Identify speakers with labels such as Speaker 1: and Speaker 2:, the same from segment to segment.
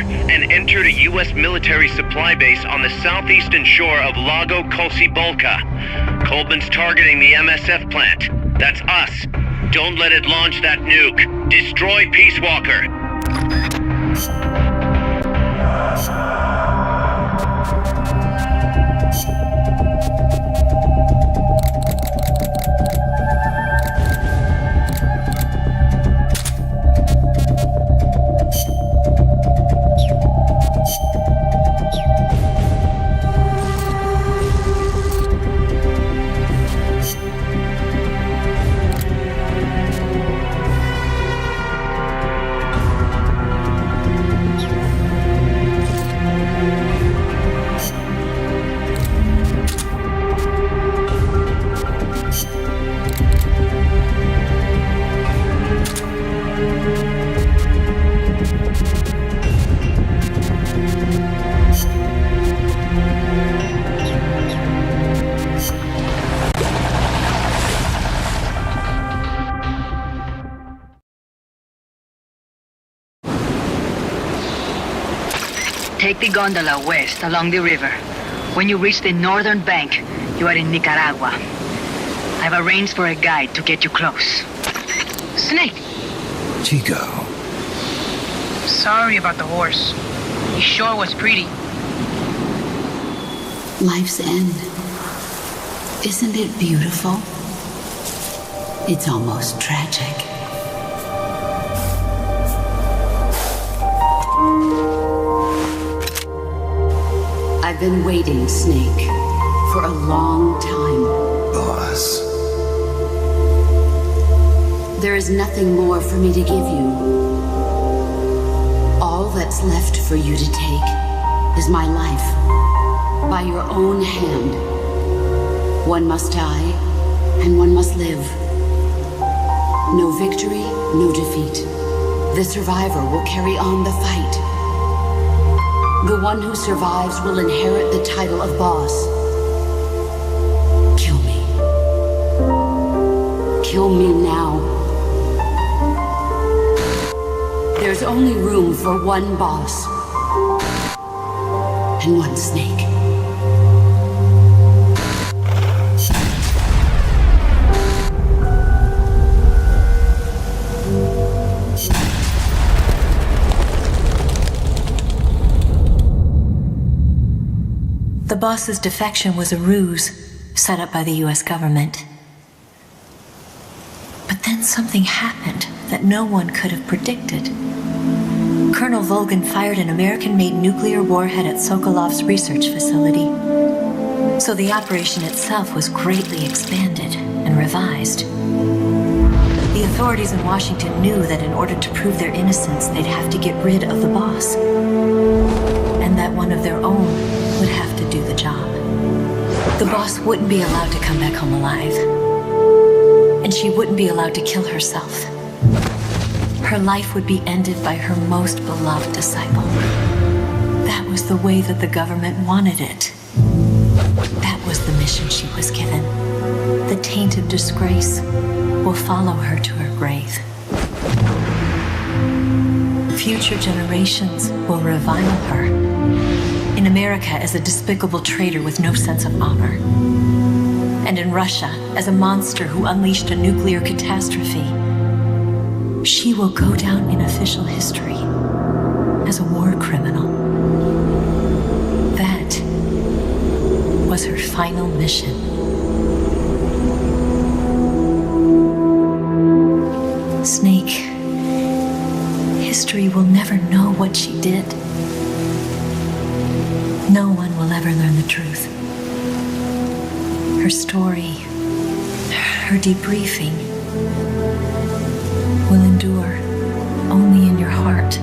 Speaker 1: and entered a U.S. military supply base on the southeastern shore of Lago Colcibolca. Coleman's targeting the MSF plant. That's us. Don't let it launch that nuke. Destroy Peace Walker.
Speaker 2: Take the gondola west along the river. When you reach the northern bank, you are in Nicaragua. I've arranged for a guide to get you close. Snake!
Speaker 3: Chico.
Speaker 4: Sorry about the horse. He sure was pretty.
Speaker 5: Life's end. Isn't it beautiful? It's almost tragic. I've been waiting, Snake, for a long time.
Speaker 3: Boss.
Speaker 5: There is nothing more for me to give you. All that's left for you to take is my life, by your own hand. One must die, and one must live. No victory, no defeat. The survivor will carry on the fight. The one who survives will inherit the title of boss. Kill me. Kill me now. There's only room for one boss. And one snake.
Speaker 6: The boss's defection was a ruse set up by the US government. But then something happened that no one could have predicted. Colonel Volgan fired an American-made nuclear warhead at Sokolov's research facility. So the operation itself was greatly expanded and revised. The authorities in Washington knew that in order to prove their innocence, they'd have to get rid of the boss. And that one of their own would have to do the job. The boss wouldn't be allowed to come back home alive. And she wouldn't be allowed to kill herself. Her life would be ended by her most beloved disciple. That was the way that the government wanted it. That was the mission she was given. The taint of disgrace will follow her to her grave. Future generations will revile her in America as a despicable traitor with no sense of honor, and in Russia as a monster who unleashed a nuclear catastrophe. She will go down in official history as a war criminal. That was her final mission. Snake, history will never know what she did. No one will ever learn the truth. Her story, her debriefing, will endure only in your heart.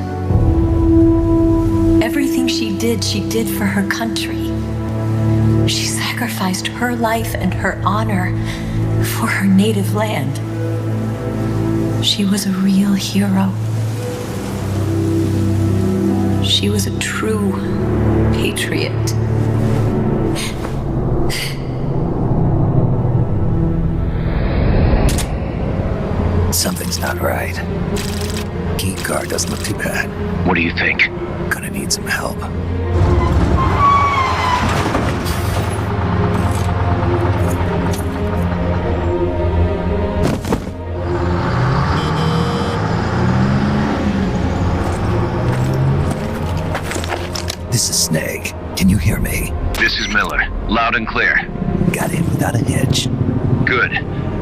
Speaker 6: Everything she did for her country. She sacrificed her life and her honor for her native land. She was a real hero. She was a true patriot.
Speaker 3: Something's not right. Geek guard doesn't look too bad.
Speaker 1: What do you think?
Speaker 3: Gonna need some help. This is Snake. Can you hear me?
Speaker 1: This is Miller. Loud and clear.
Speaker 3: Got in without a hitch.
Speaker 1: Good.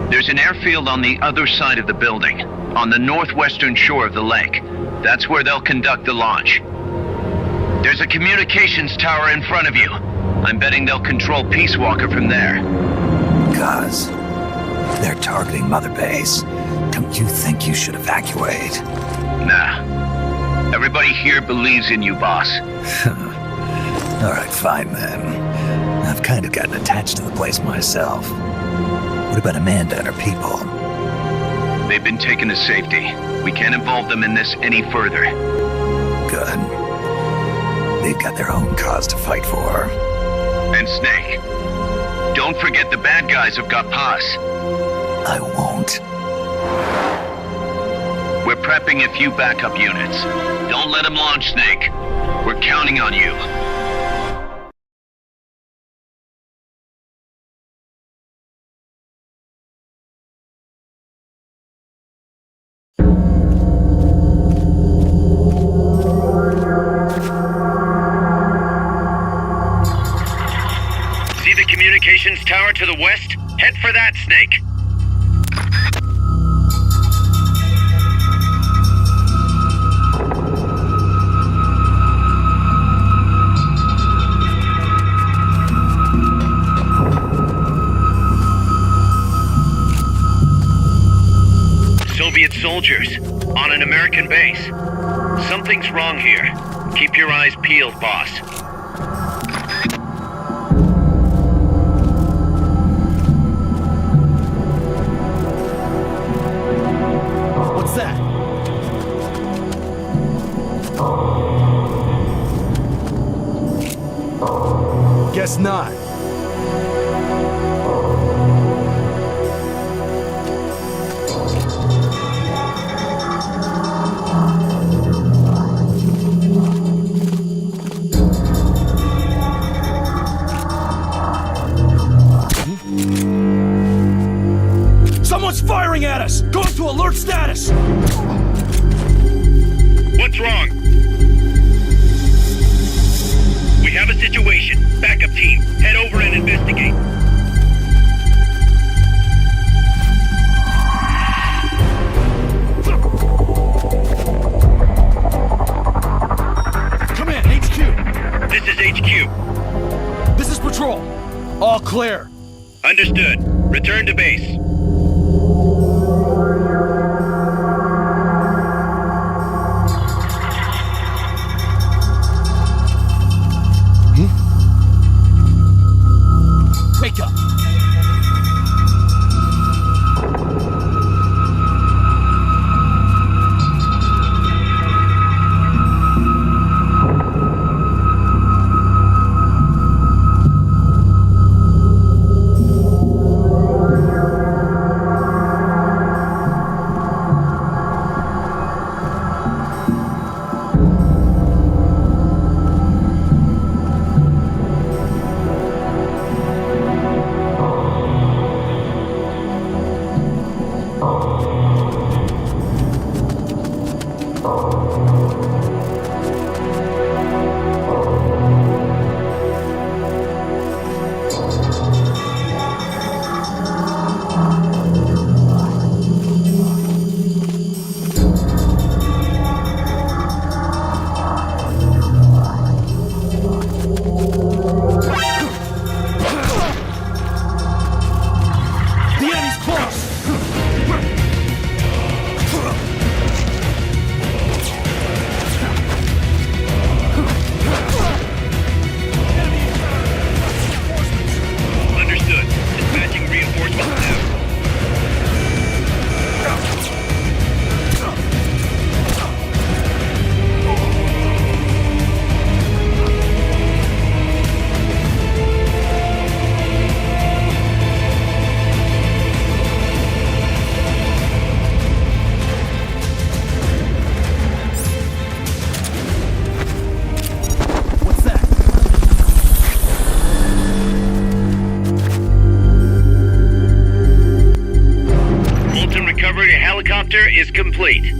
Speaker 1: There's an airfield on the other side of the building, on the northwestern shore of the lake. That's where they'll conduct the launch. There's a communications tower in front of you. I'm betting they'll control Peace Walker from there.
Speaker 3: Cuz they're targeting Mother Base. Don't you think you should evacuate?
Speaker 1: Nah. Everybody here believes in you, boss.
Speaker 3: Alright, fine then. I've kind of gotten attached to the place myself. What about Amanda and her people?
Speaker 1: They've been taken to safety. We can't involve them in this any further.
Speaker 3: Good. They've got their own cause to fight for.
Speaker 1: And Snake. Don't forget the bad guys have got Paz.
Speaker 3: I won't.
Speaker 1: We're prepping a few backup units. Don't let them launch, Snake. We're counting on you. See the communications tower to the west? Head for that, Snake. Soviet soldiers on an American base. Something's wrong here. Keep your eyes peeled, boss.
Speaker 7: What's that? Guess not. Someone's firing at us! Going to alert status!
Speaker 1: What's wrong? We have a situation. Backup team, head over and investigate.
Speaker 7: Come in, HQ!
Speaker 1: This is HQ.
Speaker 7: This is patrol. All clear.
Speaker 1: Understood. Return to base.
Speaker 7: Wake up!
Speaker 1: helicopter is complete.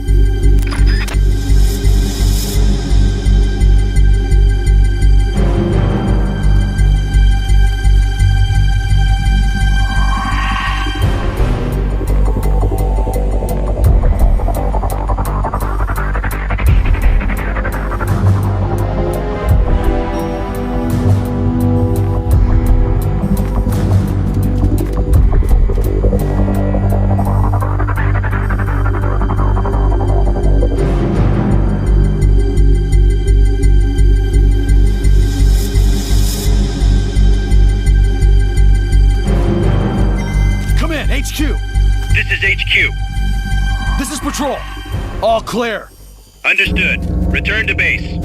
Speaker 7: This is HQ. This is Patrol. All clear.
Speaker 1: Understood. Return to base.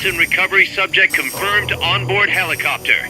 Speaker 1: Fulton recovery subject confirmed onboard helicopter.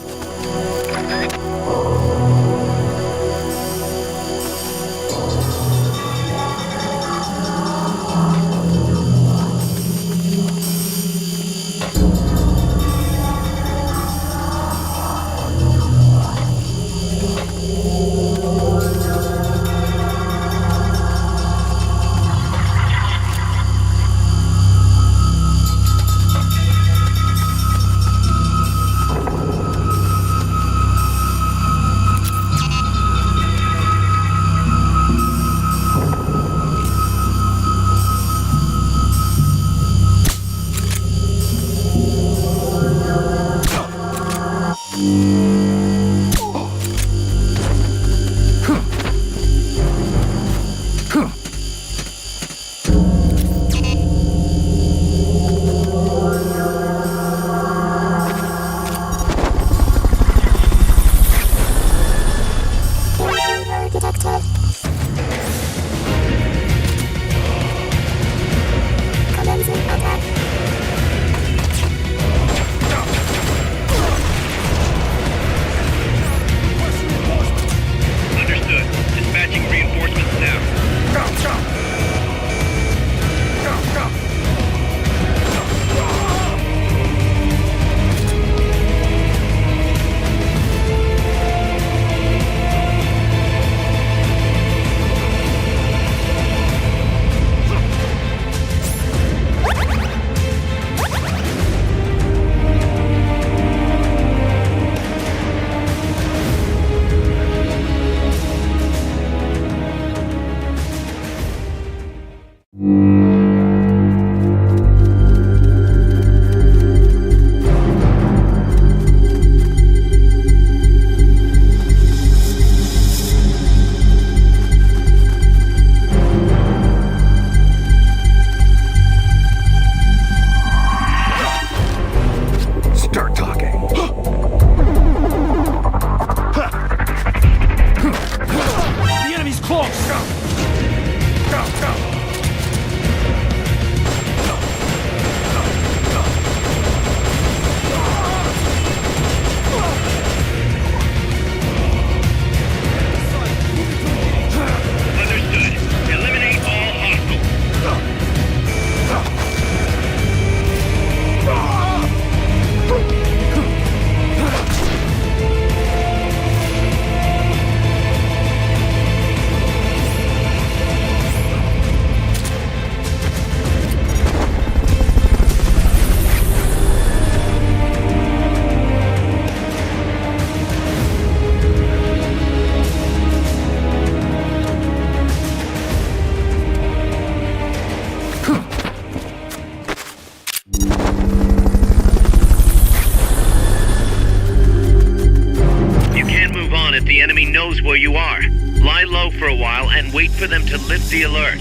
Speaker 1: for them to lift the alert.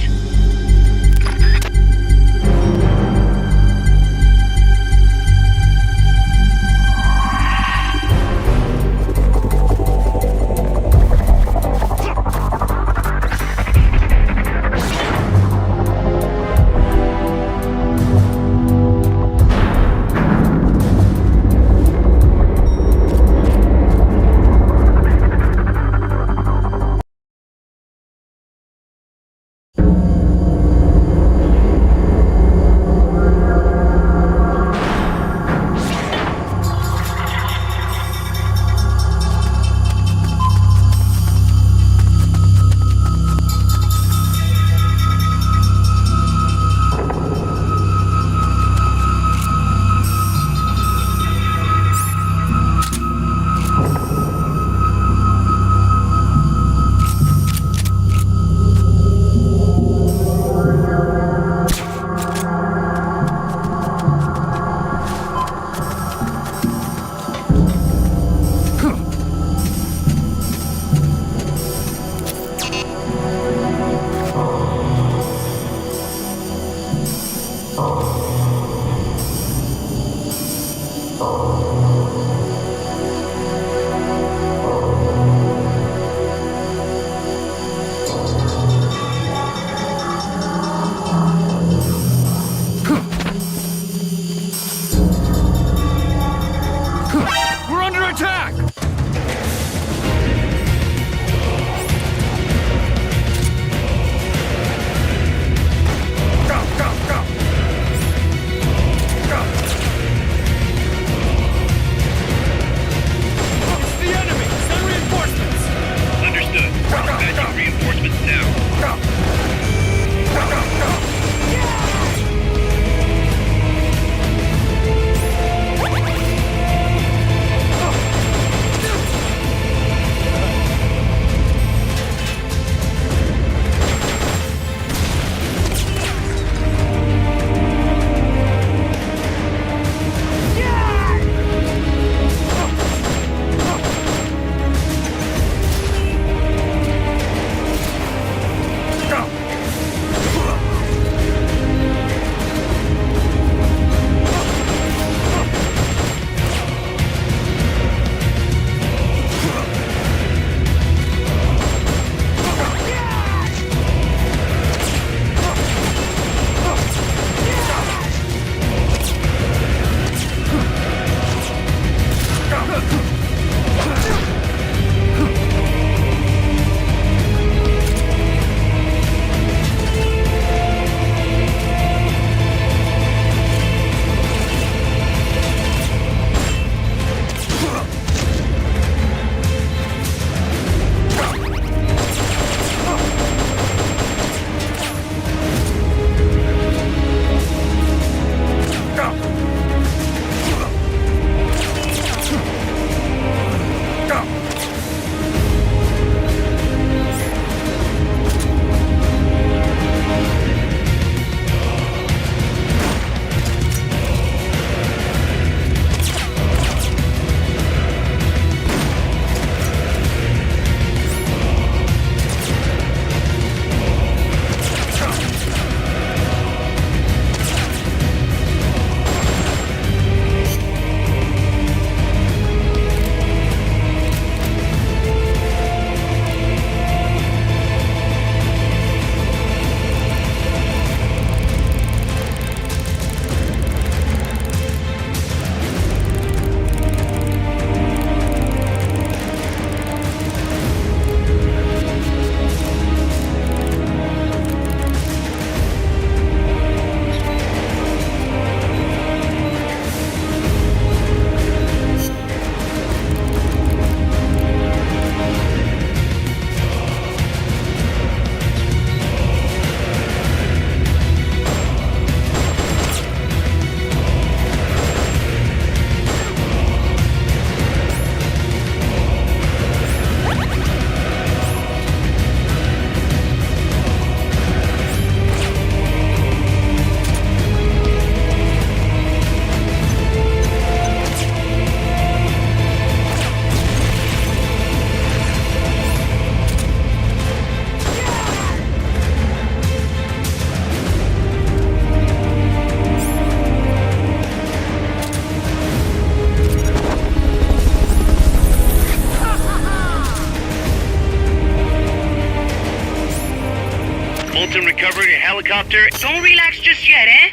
Speaker 1: helicopter.
Speaker 4: Don't relax just yet, eh?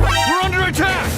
Speaker 7: We're under attack!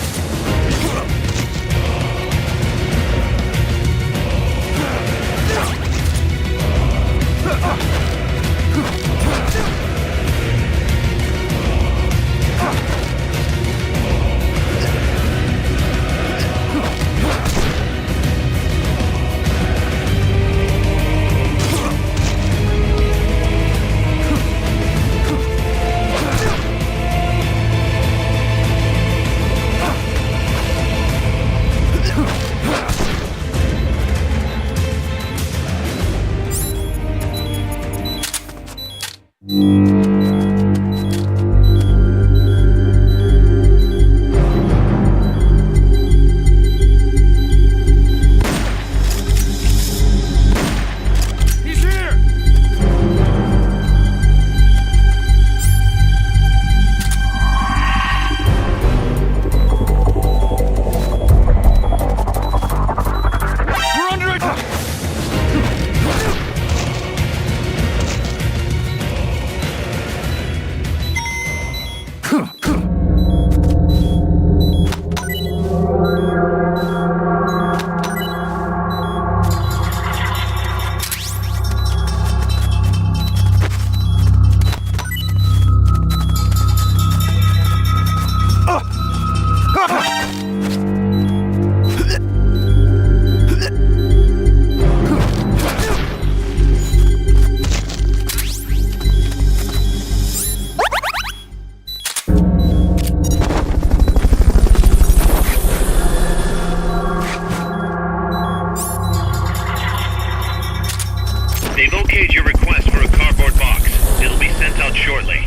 Speaker 1: They've okayed your request for a cardboard box. It'll be sent out shortly.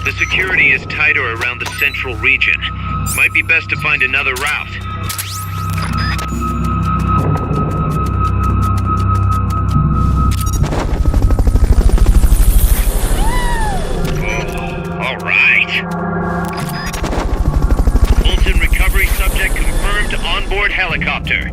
Speaker 1: The security is tighter around the central region. Might be best to find another route. Oh, all right. Fulton recovery subject confirmed onboard helicopter.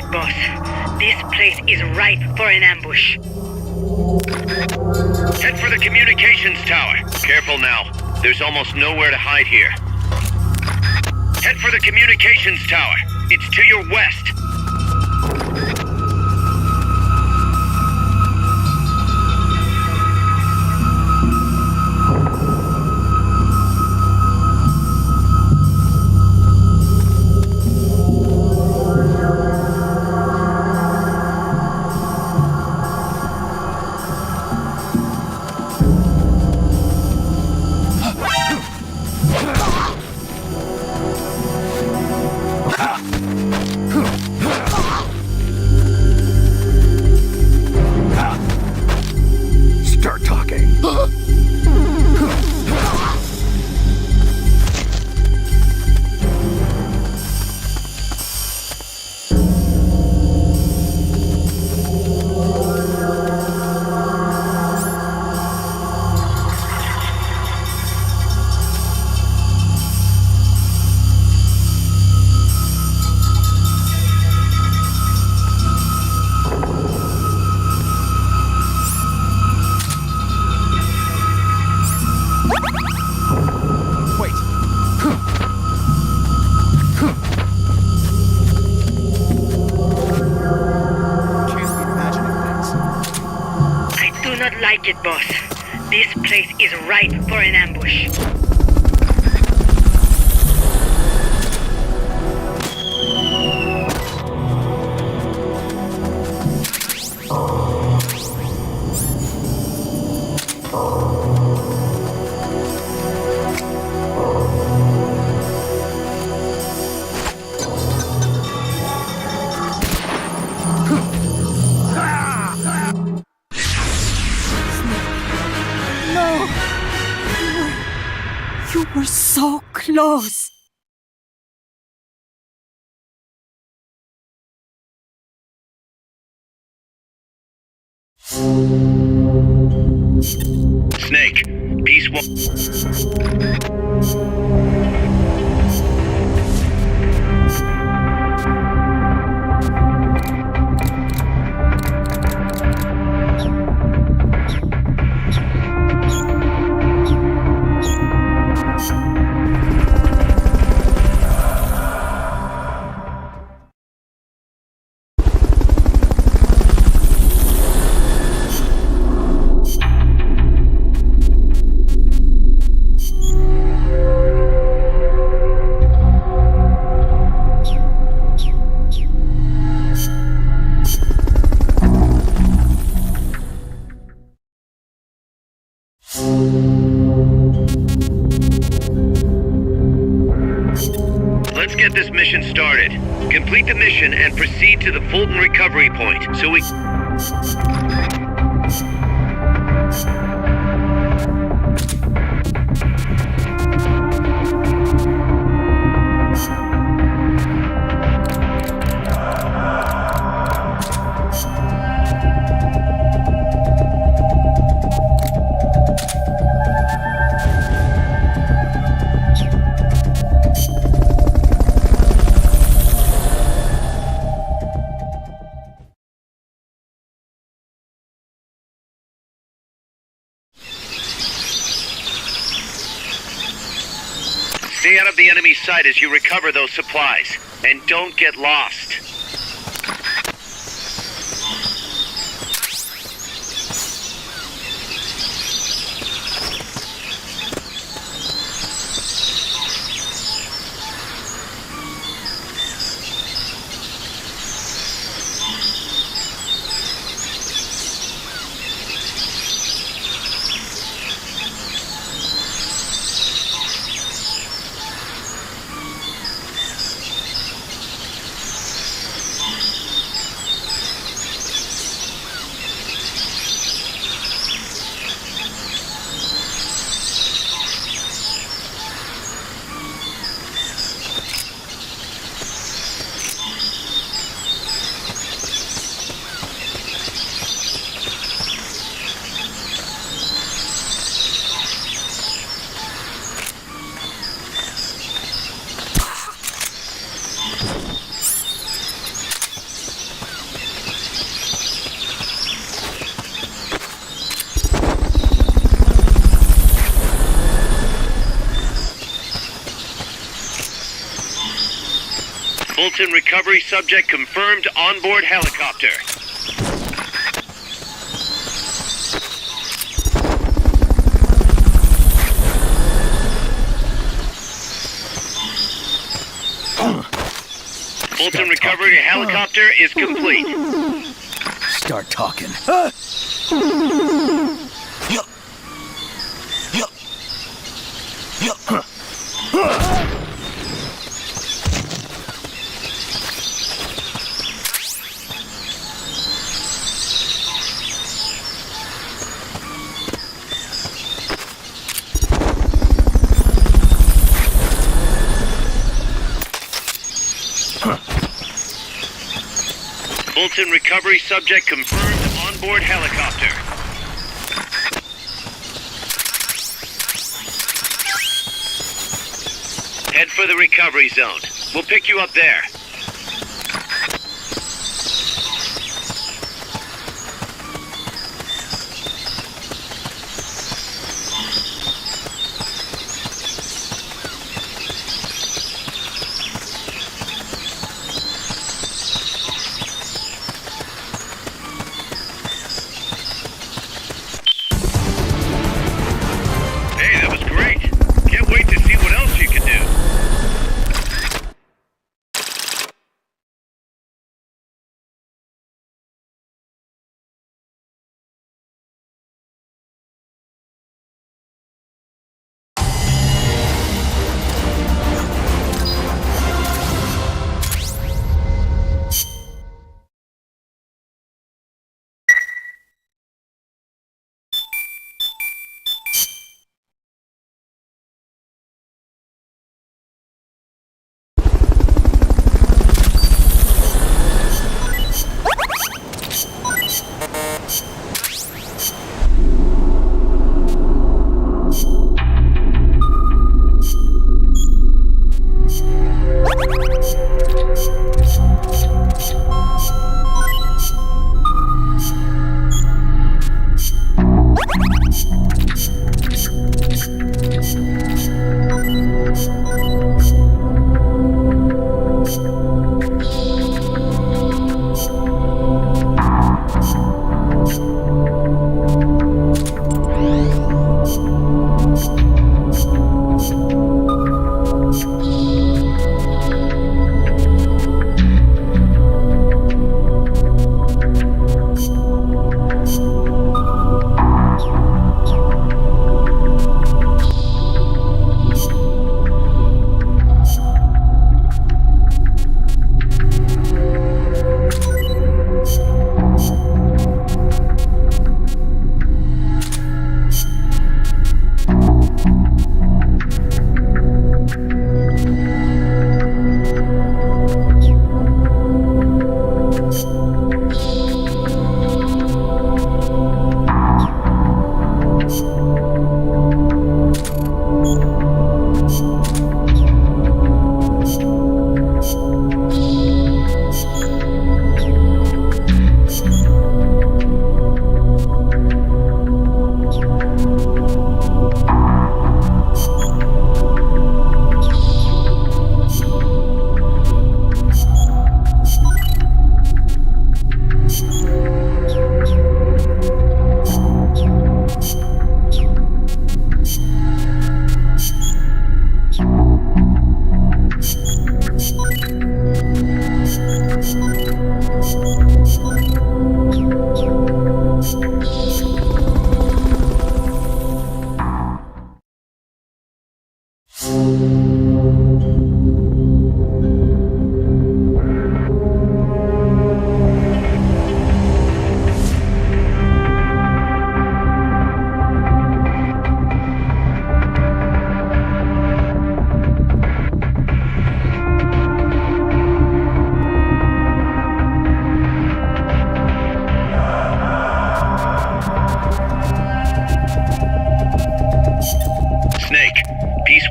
Speaker 2: it, boss. This place is ripe for an ambush.
Speaker 1: Head for the communications tower. Careful now. There's almost nowhere to hide here. Head for the communications tower. It's to your west.
Speaker 3: Start talking.
Speaker 7: Wait. Can't be imagining things.
Speaker 2: I do not like it, boss. This place is ripe for an ambush.
Speaker 8: You were so close.
Speaker 1: Snake, Peace Let's get this mission started. Complete the mission and proceed to the Fulton recovery point so we... Stay out of the enemy's sight as you recover those supplies. And don't get lost. Fulton recovery subject confirmed onboard helicopter. Fulton recovery helicopter is complete.
Speaker 3: Start talking.
Speaker 1: Fulton recovery subject confirmed onboard helicopter. Head for the recovery zone. We'll pick you up there. Hey, that was great. Can't wait to see what else you can do.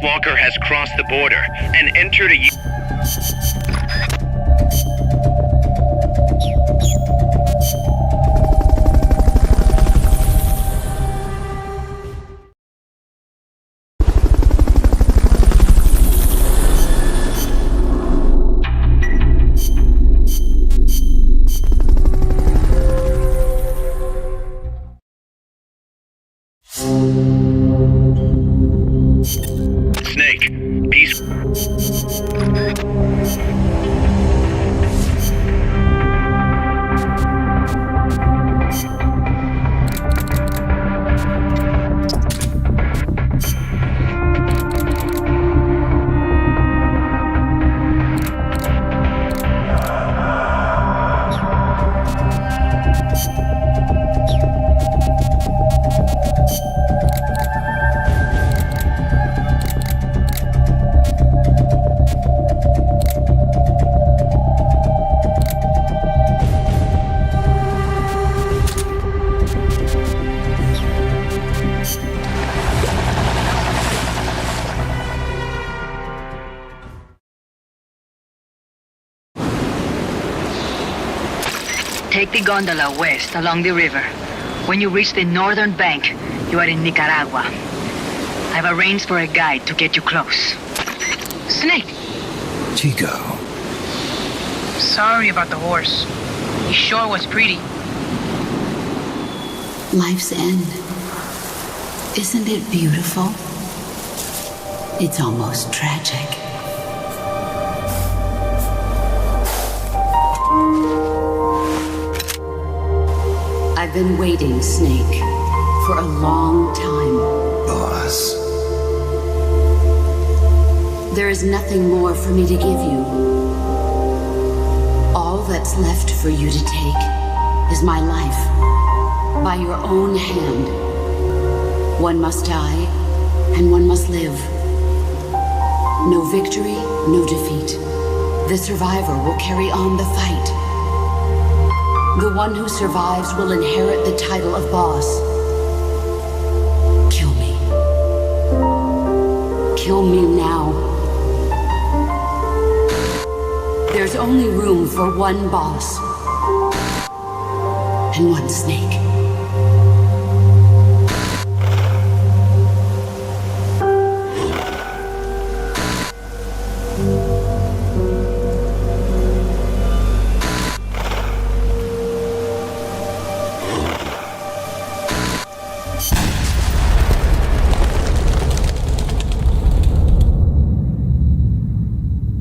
Speaker 1: Walker has crossed the border and entered a... Snake, peace.
Speaker 2: Take the gondola west along the river. When you reach the northern bank, you are in Nicaragua. I've arranged for a guide to get you close. Snake!
Speaker 3: Chico.
Speaker 4: Sorry about the horse. He sure was pretty.
Speaker 5: Life's end. Isn't it beautiful? It's almost tragic. I've been waiting, Snake, for a long time.
Speaker 3: Boss.
Speaker 5: There is nothing more for me to give you. All that's left for you to take is my life, by your own hand. One must die, and one must live. No victory, no defeat. The survivor will carry on the fight. The one who survives will inherit the title of boss. Kill me. Kill me now. There's only room for one boss. And one snake.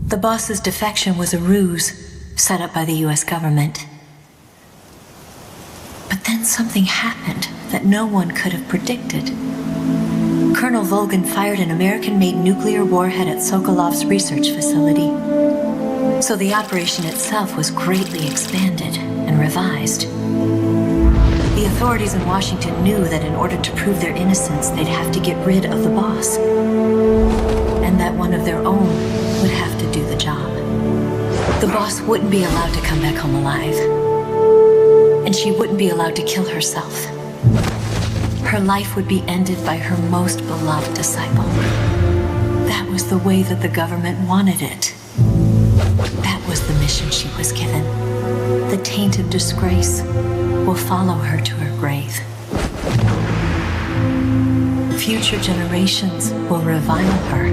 Speaker 6: The boss's defection was a ruse set up by the US government. But then something happened that no one could have predicted. Colonel Volgan fired an American-made nuclear warhead at Sokolov's research facility. So the operation itself was greatly expanded and revised. The authorities in Washington knew that in order to prove their innocence, they'd have to get rid of the boss. And that one of their own would have to do the job. The boss wouldn't be allowed to come back home alive. And she wouldn't be allowed to kill herself. Her life would be ended by her most beloved disciple. That was the way that the government wanted it. That was the mission she was given. The taint of disgrace will follow her to her grave. Future generations will revile her.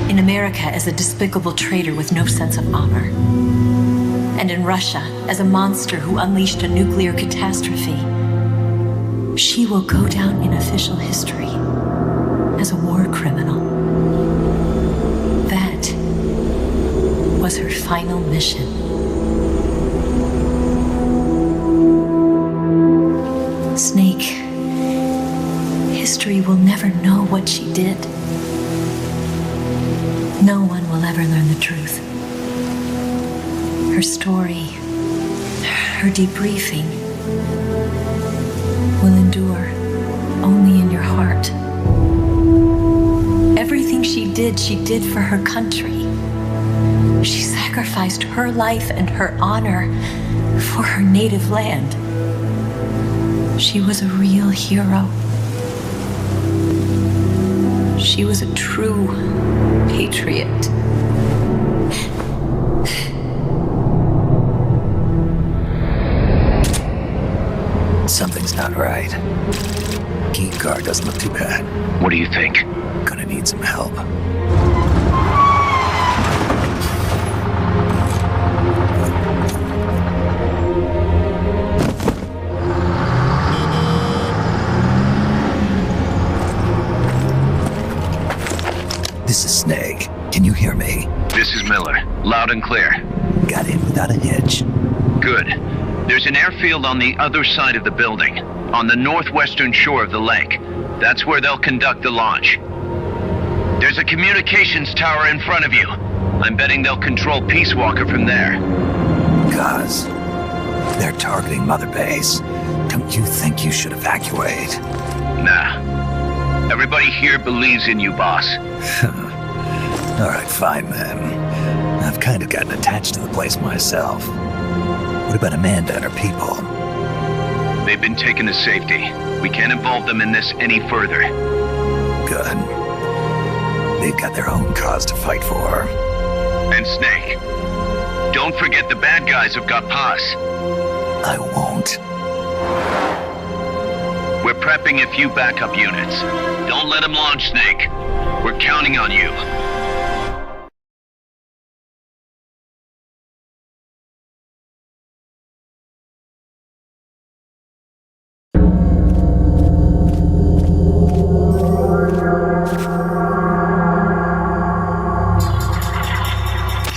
Speaker 6: In America as a despicable traitor with no sense of honor. And in Russia as a monster who unleashed a nuclear catastrophe. She will go down in official history as a war criminal. That was her final mission. Snake, history will never know what she did. No one will ever learn the truth. Her story, her debriefing, will endure only in your heart. Everything she did for her country. She sacrificed her life and her honor for her native land. She was a real hero. She was a true patriot.
Speaker 3: Something's not right. Key card doesn't look too bad.
Speaker 1: What do you think?
Speaker 3: Gonna need some help. This is Snake. Can you hear me?
Speaker 1: This is Miller. Loud and clear.
Speaker 3: Got in without a hitch.
Speaker 1: Good. There's an airfield on the other side of the building, on the northwestern shore of the lake. That's where they'll conduct the launch. There's a communications tower in front of you. I'm betting they'll control Peace Walker from there.
Speaker 3: Cuz they're targeting Mother Base. Don't you think you should evacuate?
Speaker 1: Nah. Everybody here believes in you, boss.
Speaker 3: Alright, fine then. I've kind of gotten attached to the place myself. What about Amanda and her people?
Speaker 1: They've been taken to safety. We can't involve them in this any further.
Speaker 3: Good. They've got their own cause to fight for.
Speaker 1: And Snake. Don't forget the bad guys have got Paz.
Speaker 3: I won't.
Speaker 1: We're prepping a few backup units. Don't let them launch, Snake. We're counting on you.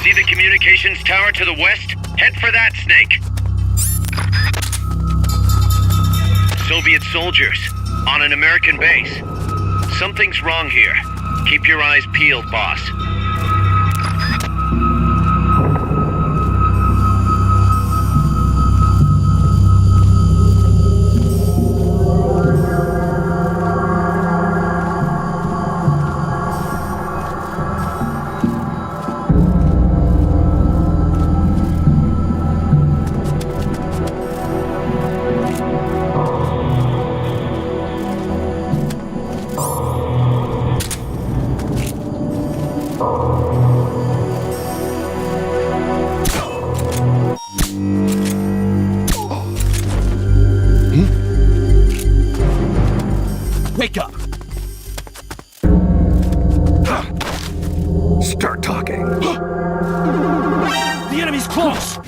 Speaker 1: See the communications tower to the west? Head for that, Snake. Soviet soldiers on an American base. Something's wrong here. Keep your eyes peeled, boss.
Speaker 7: Wake up!
Speaker 3: Start talking.
Speaker 7: The enemy's close!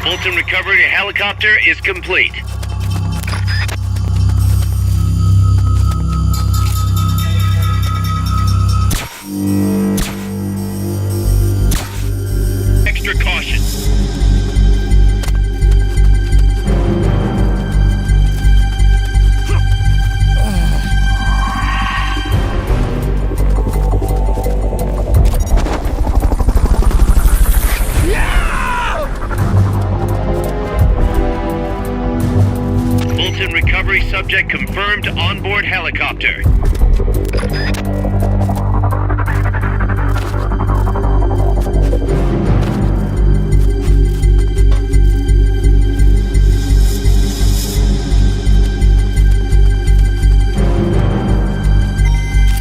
Speaker 1: Fulton recovery helicopter is complete. Extra caution. Fulton recovery subject confirmed onboard helicopter.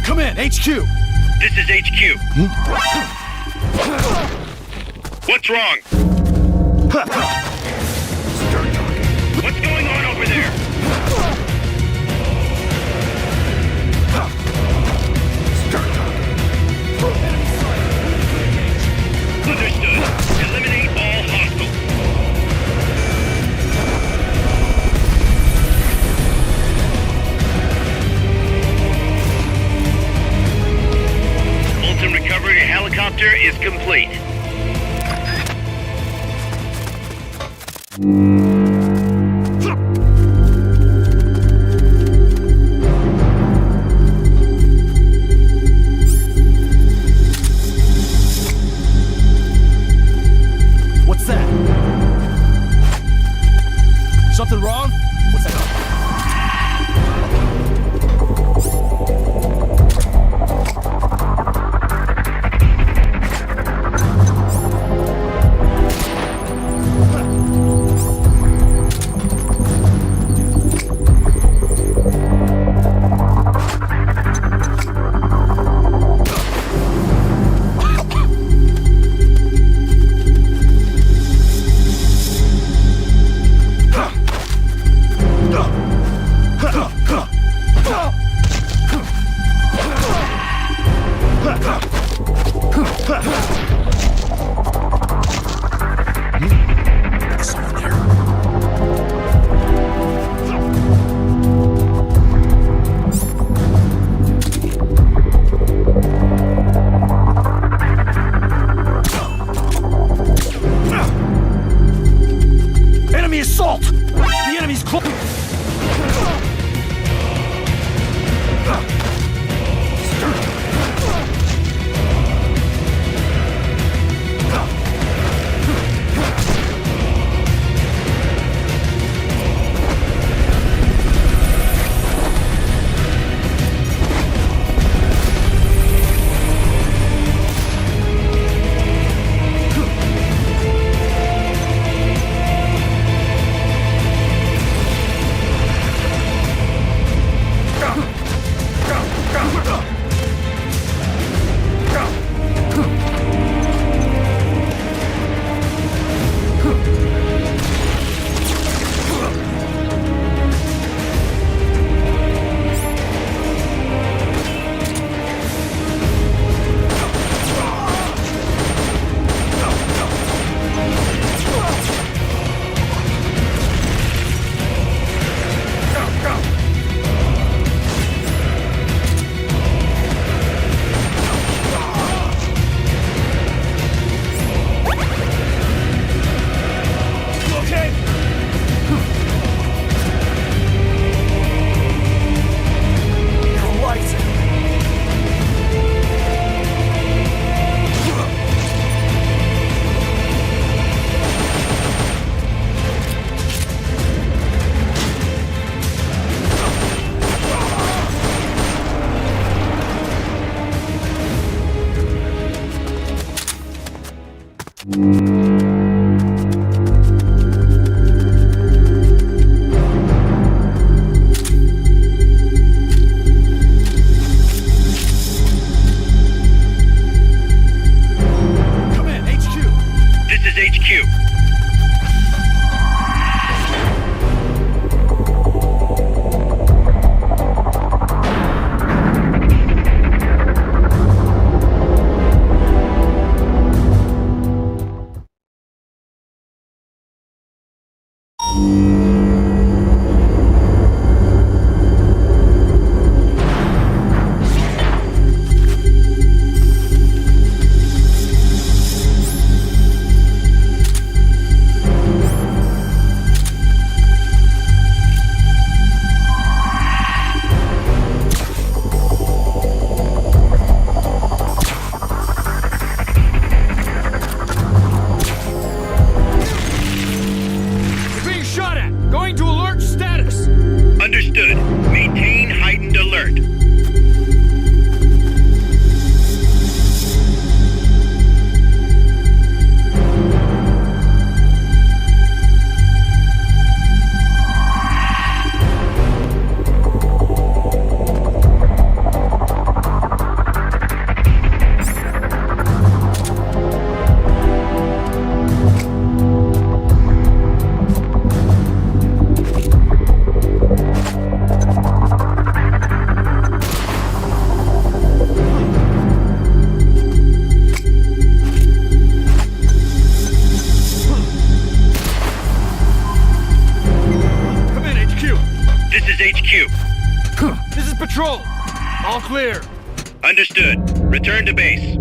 Speaker 7: Come in, HQ!
Speaker 1: This is HQ. What's wrong?
Speaker 3: Start talking.
Speaker 1: What's going on over there?
Speaker 3: Start talking.
Speaker 1: Understood. Eliminate all hostiles. Fulton recovery helicopter is complete.
Speaker 7: What's that? Something wrong? What's that? assault! The enemy's close!
Speaker 1: Understood. Maintain heightened alert.
Speaker 7: This is Patrol. All clear.
Speaker 1: Understood. Return to base.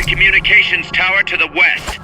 Speaker 1: Communications tower to the west.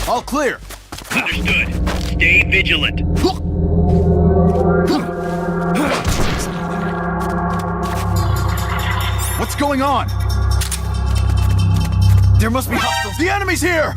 Speaker 7: All clear.
Speaker 1: Understood. Stay vigilant.
Speaker 7: What's going on? There must be hostiles. The enemy's here!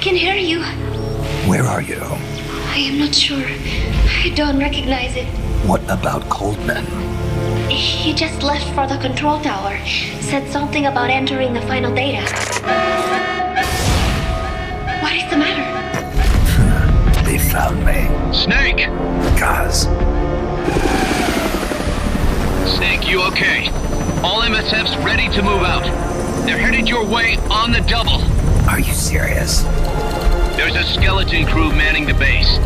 Speaker 9: can hear you.
Speaker 3: Where are you?
Speaker 9: I am not sure. I don't recognize it.
Speaker 3: What about Coldman?
Speaker 9: He just left for the control tower. Said something about entering the final data. What is the matter?
Speaker 3: They found me.
Speaker 1: Snake!
Speaker 3: Guys.
Speaker 1: Snake, you okay? All MSFs ready to move out. They're headed your way on the double.
Speaker 3: Are you serious?
Speaker 1: There's a skeleton crew manning the base.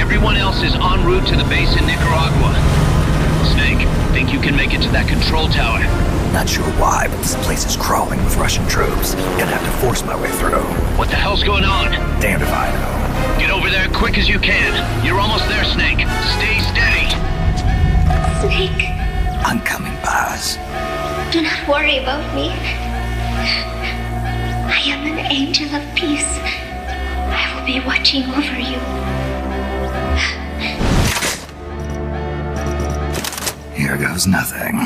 Speaker 1: Everyone else is en route to the base in Nicaragua. Snake, think you can make it to that control tower?
Speaker 3: Not sure why, but this place is crawling with Russian troops. Gonna have to force my way through.
Speaker 1: What the hell's going on?
Speaker 3: Damned if I know.
Speaker 1: Get over there quick as you can. You're almost there, Snake. Stay steady.
Speaker 9: Snake,
Speaker 3: I'm coming, Baz.
Speaker 9: do not worry about me. I am an angel of peace. I will be watching over you.
Speaker 3: Here goes nothing.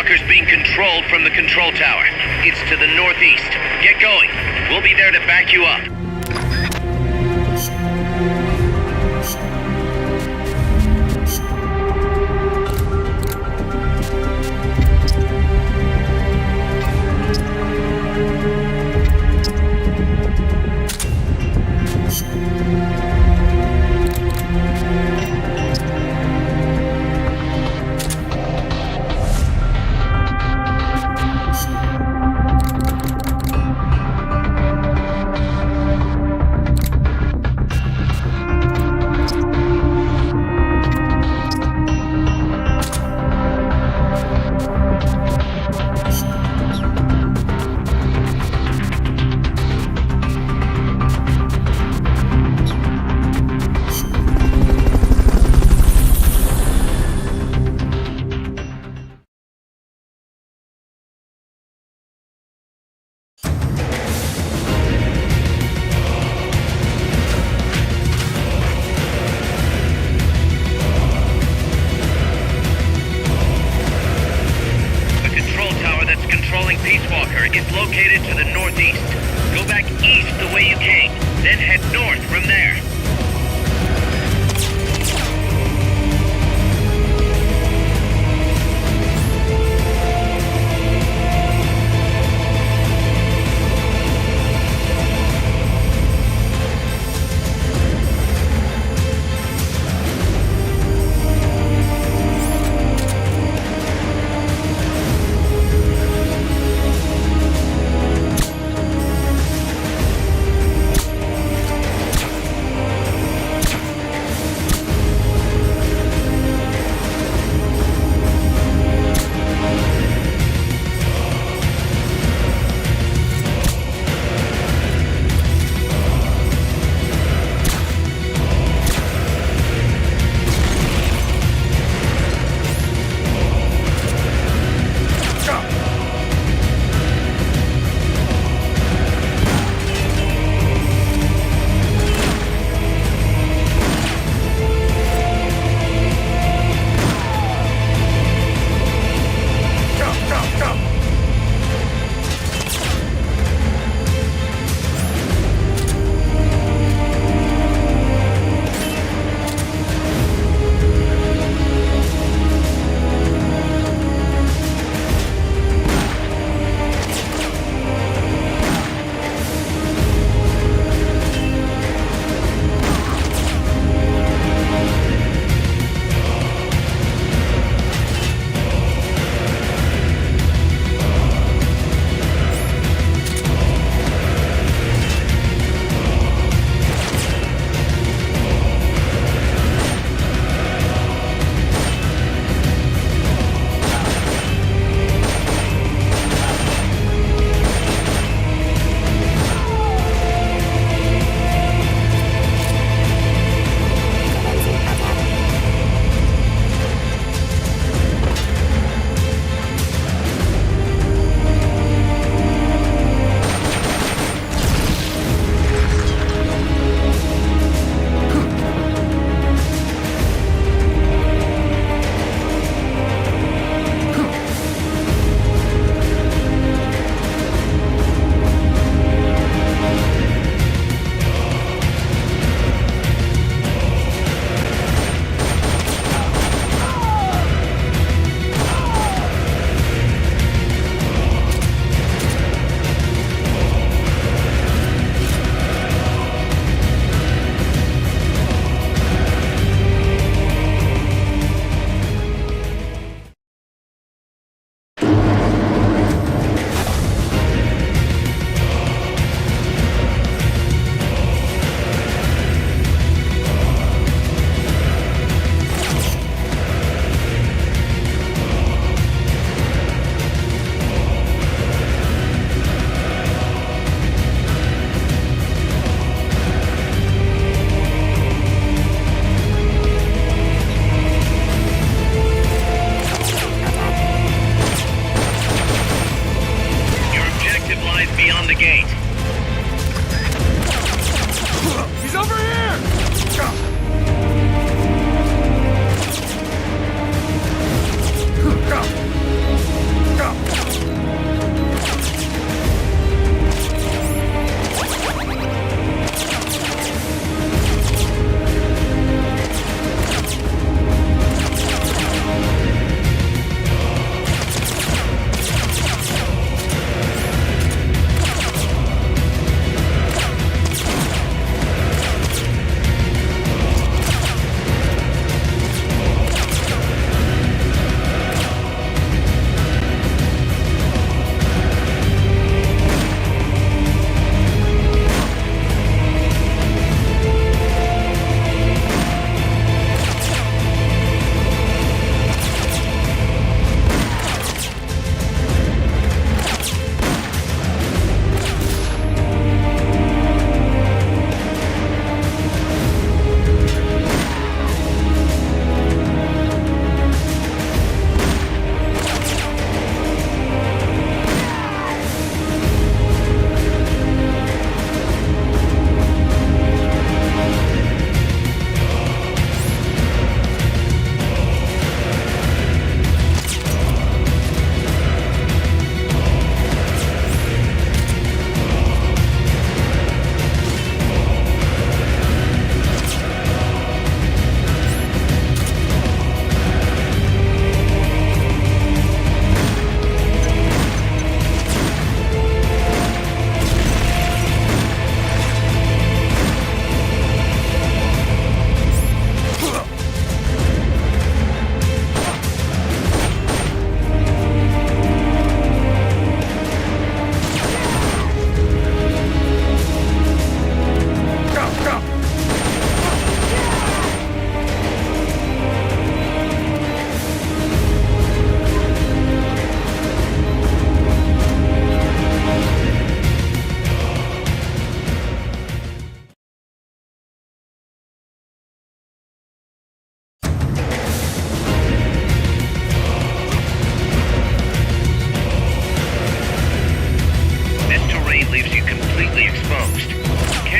Speaker 1: Walker's being controlled from the control tower. It's to the northeast. Get going. We'll be there to back you up. King, then head north from there.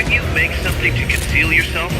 Speaker 1: Can't you make something to conceal yourself?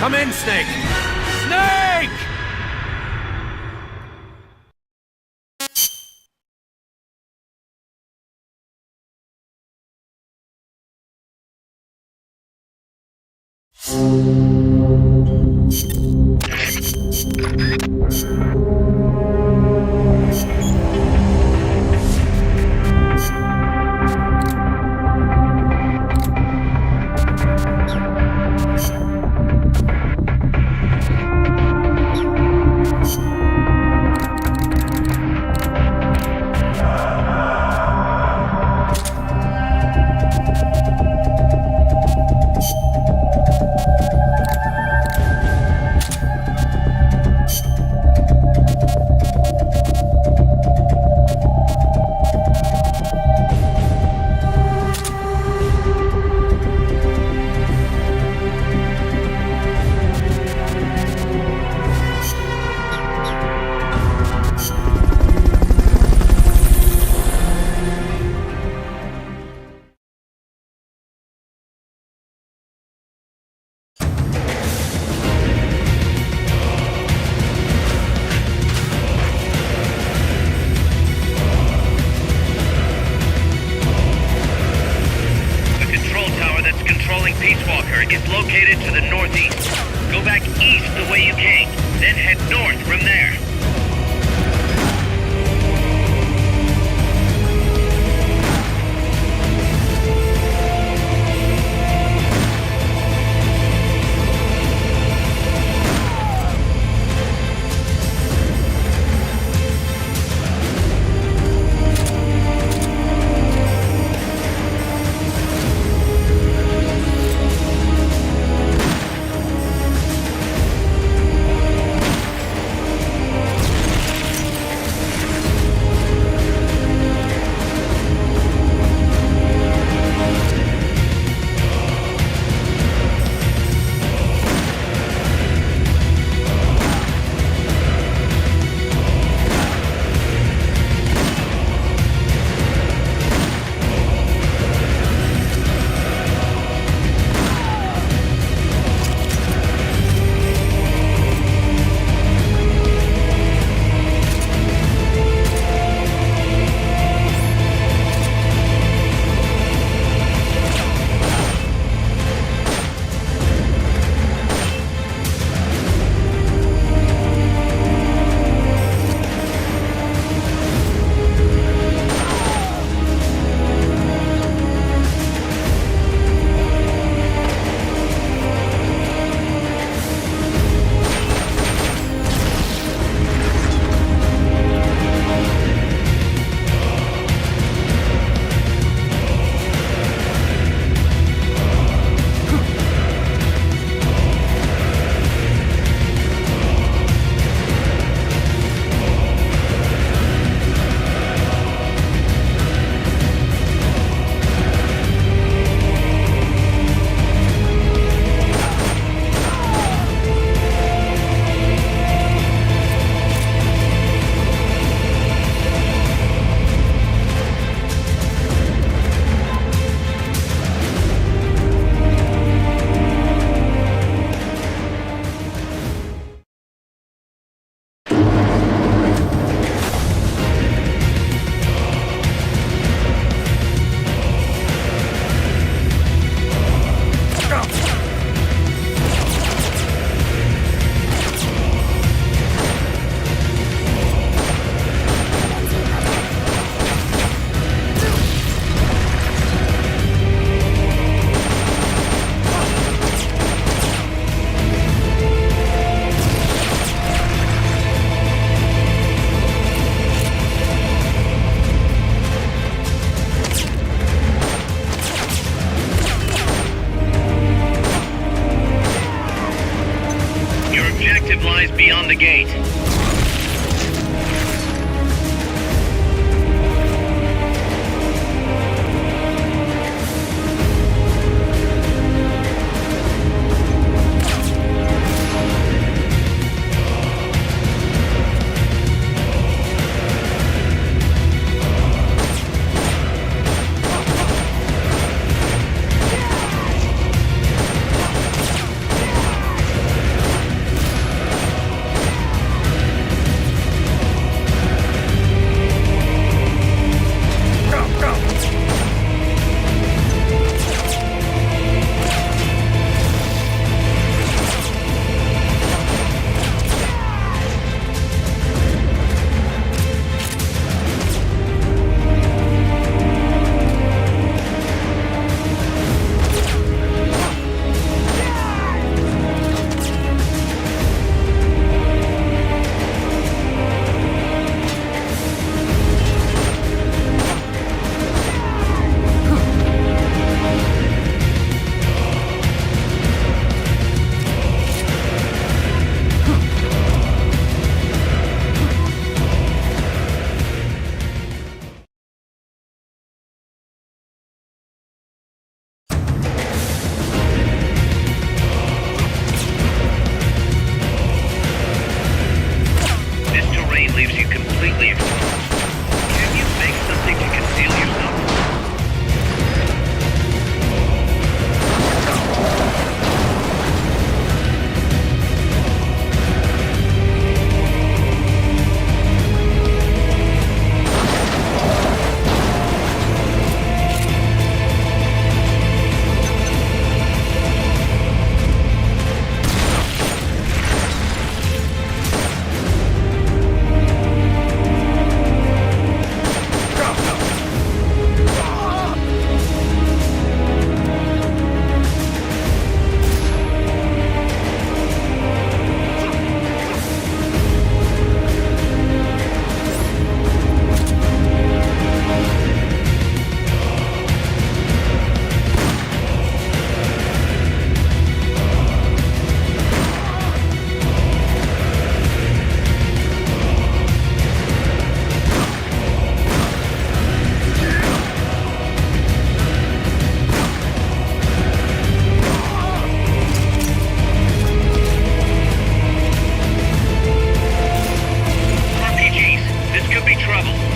Speaker 7: Come in, Snake! Snake!
Speaker 1: Is located to the northeast. Go back east the way you came, then head north from there. trouble.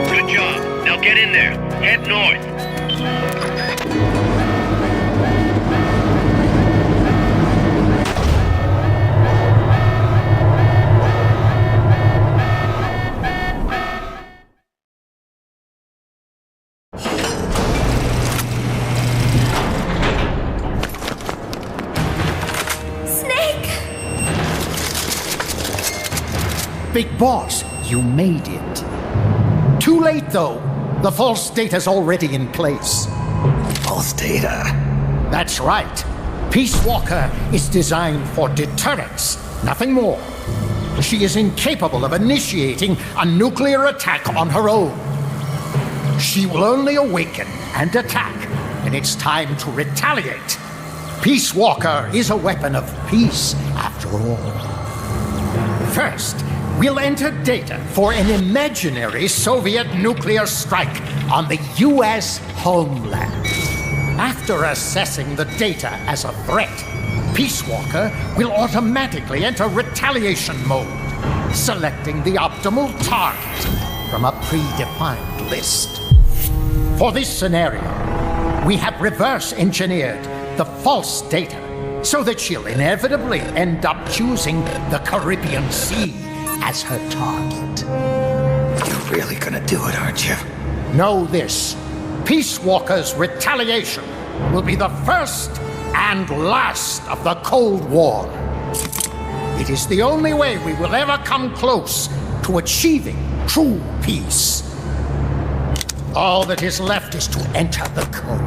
Speaker 1: Good job. Now get in there. Head north.
Speaker 10: Big Boss, you made it. Too late, though. The false data's already in place.
Speaker 3: False data?
Speaker 10: That's right. Peace Walker is designed for deterrence, nothing more. She is incapable of initiating a nuclear attack on her own. She will only awaken and attack when it's time to retaliate. Peace Walker is a weapon of peace, after all. First, we'll enter data for an imaginary Soviet nuclear strike on the U.S. homeland. After assessing the data as a threat, Peace Walker will automatically enter retaliation mode, selecting the optimal target from a predefined list. For this scenario, we have reverse engineered the false data so that she'll inevitably end up choosing the Caribbean Sea as her target.
Speaker 3: You're really gonna do it, aren't you?
Speaker 10: Know this. Peace Walker's retaliation will be the first and last of the Cold War. It is the only way we will ever come close to achieving true peace. All that is left is to enter the code.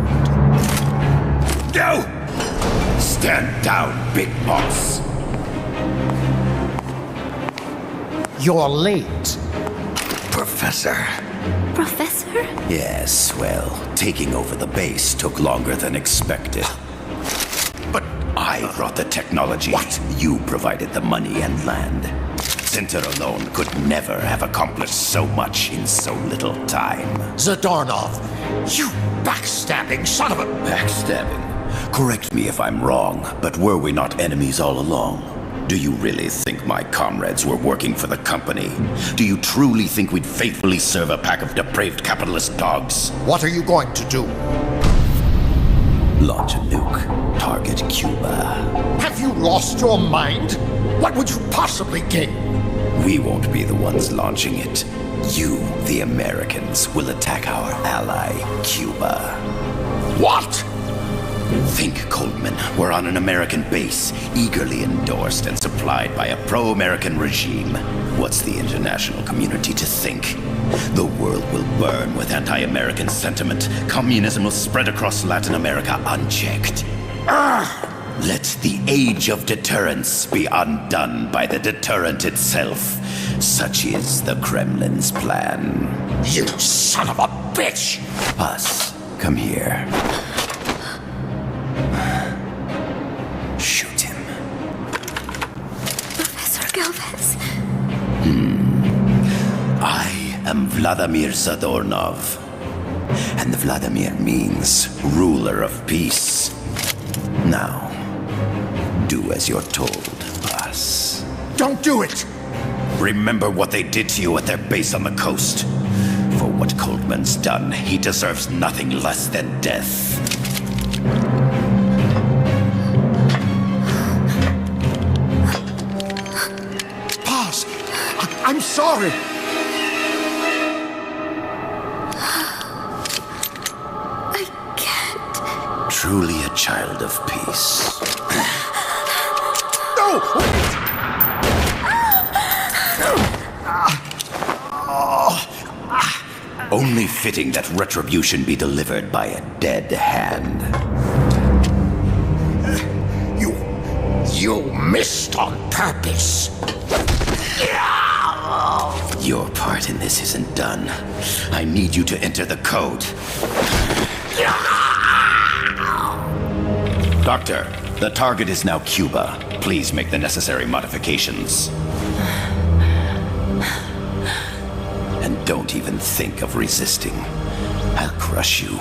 Speaker 11: No! Stand down, Big Boss.
Speaker 10: You're late.
Speaker 3: Professor.
Speaker 9: Professor?
Speaker 11: Yes, well, taking over the base took longer than expected. But I brought the technology.
Speaker 10: What?
Speaker 11: You provided the money and land. Center alone could never have accomplished so much in so little time.
Speaker 10: Zadornov, you backstabbing son of a...
Speaker 11: Backstabbing? Correct me if I'm wrong, but were we not enemies all along? Do you really think my comrades were working for the company? Do you truly think we'd faithfully serve a pack of depraved capitalist dogs?
Speaker 10: What are you going to do?
Speaker 11: Launch a nuke. Target Cuba.
Speaker 10: Have you lost your mind? What would you possibly gain?
Speaker 11: We won't be the ones launching it. You, the Americans, will attack our ally, Cuba.
Speaker 10: What?
Speaker 11: Think, Coldman, we're on an American base, eagerly endorsed and supplied by a pro-American regime. What's the international community to think? The world will burn with anti-American sentiment. Communism will spread across Latin America unchecked. Let the age of deterrence be undone by the deterrent itself. Such is the Kremlin's plan.
Speaker 10: You son of a bitch!
Speaker 11: Us, come here. Shoot him.
Speaker 9: Professor Galvez.
Speaker 11: I am Vladimir Zadornov. And Vladimir means ruler of peace. Now, do as you're told, boss.
Speaker 10: Don't do it!
Speaker 11: Remember what they did to you at their base on the coast. For what Coldman's done, he deserves nothing less than death.
Speaker 10: Boss, I'm sorry.
Speaker 9: I can't.
Speaker 11: Truly a child of peace.
Speaker 10: No!
Speaker 11: Only fitting that retribution be delivered by a dead hand.
Speaker 10: You missed on purpose.
Speaker 11: Your part in this isn't done. I need you to enter the code. Doctor, the target is now Cuba. Please make the necessary modifications. And don't even think of resisting. I'll crush you,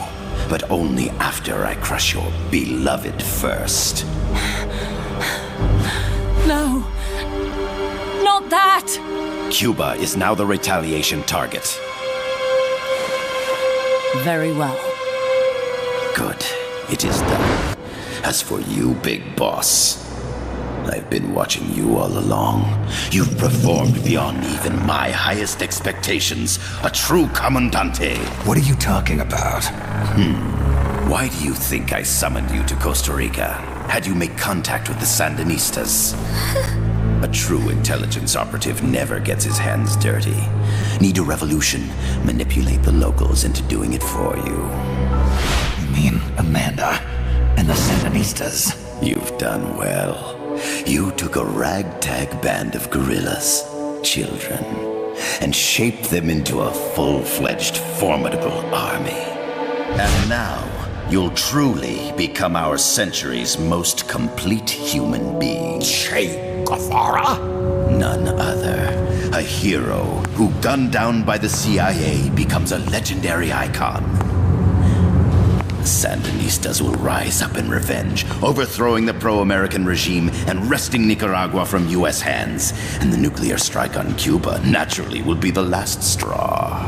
Speaker 11: but only after I crush your beloved first.
Speaker 8: No. Not that!
Speaker 11: Cuba is now the retaliation target.
Speaker 8: Very well.
Speaker 11: Good. It is done. As for you, big boss, I've been watching you all along. You've performed beyond even my highest expectations. A true comandante.
Speaker 3: What are you talking about?
Speaker 11: Why do you think I summoned you to Costa Rica? Had you make contact with the Sandinistas? A true intelligence operative never gets his hands dirty. Need a revolution? Manipulate the locals into doing it for you.
Speaker 3: You mean Amanda and the Sandinistas?
Speaker 11: You've done well. You took a ragtag band of guerrillas, children, and shaped them into a full-fledged, formidable army. And now, you'll truly become our century's most complete human being.
Speaker 10: Che Guevara?
Speaker 11: None other. A hero who, gunned down by the CIA, becomes a legendary icon. The Sandinistas will rise up in revenge, overthrowing the pro-American regime and wresting Nicaragua from U.S. hands. And the nuclear strike on Cuba, naturally, will be the last straw.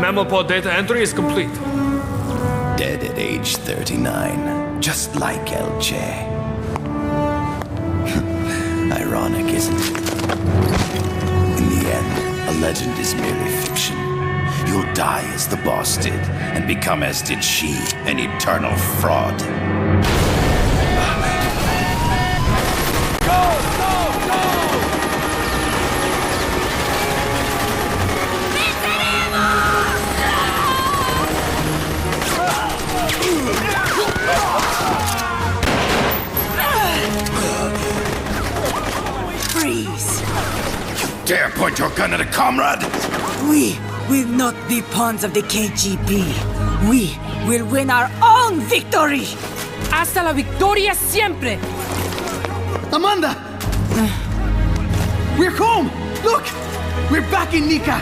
Speaker 12: Mammal data entry is complete.
Speaker 11: Dead at age 39, just like El Che. Ironic, isn't it? In the end, a legend is merely fiction. You'll die as the boss did, and become as did she, an eternal fraud.
Speaker 8: Freeze!
Speaker 11: You dare point your gun at a comrade?
Speaker 8: We will not be pawns of the KGB. We will win our own victory! Hasta la victoria siempre!
Speaker 7: Amanda! We're home! Look! We're back in Nica!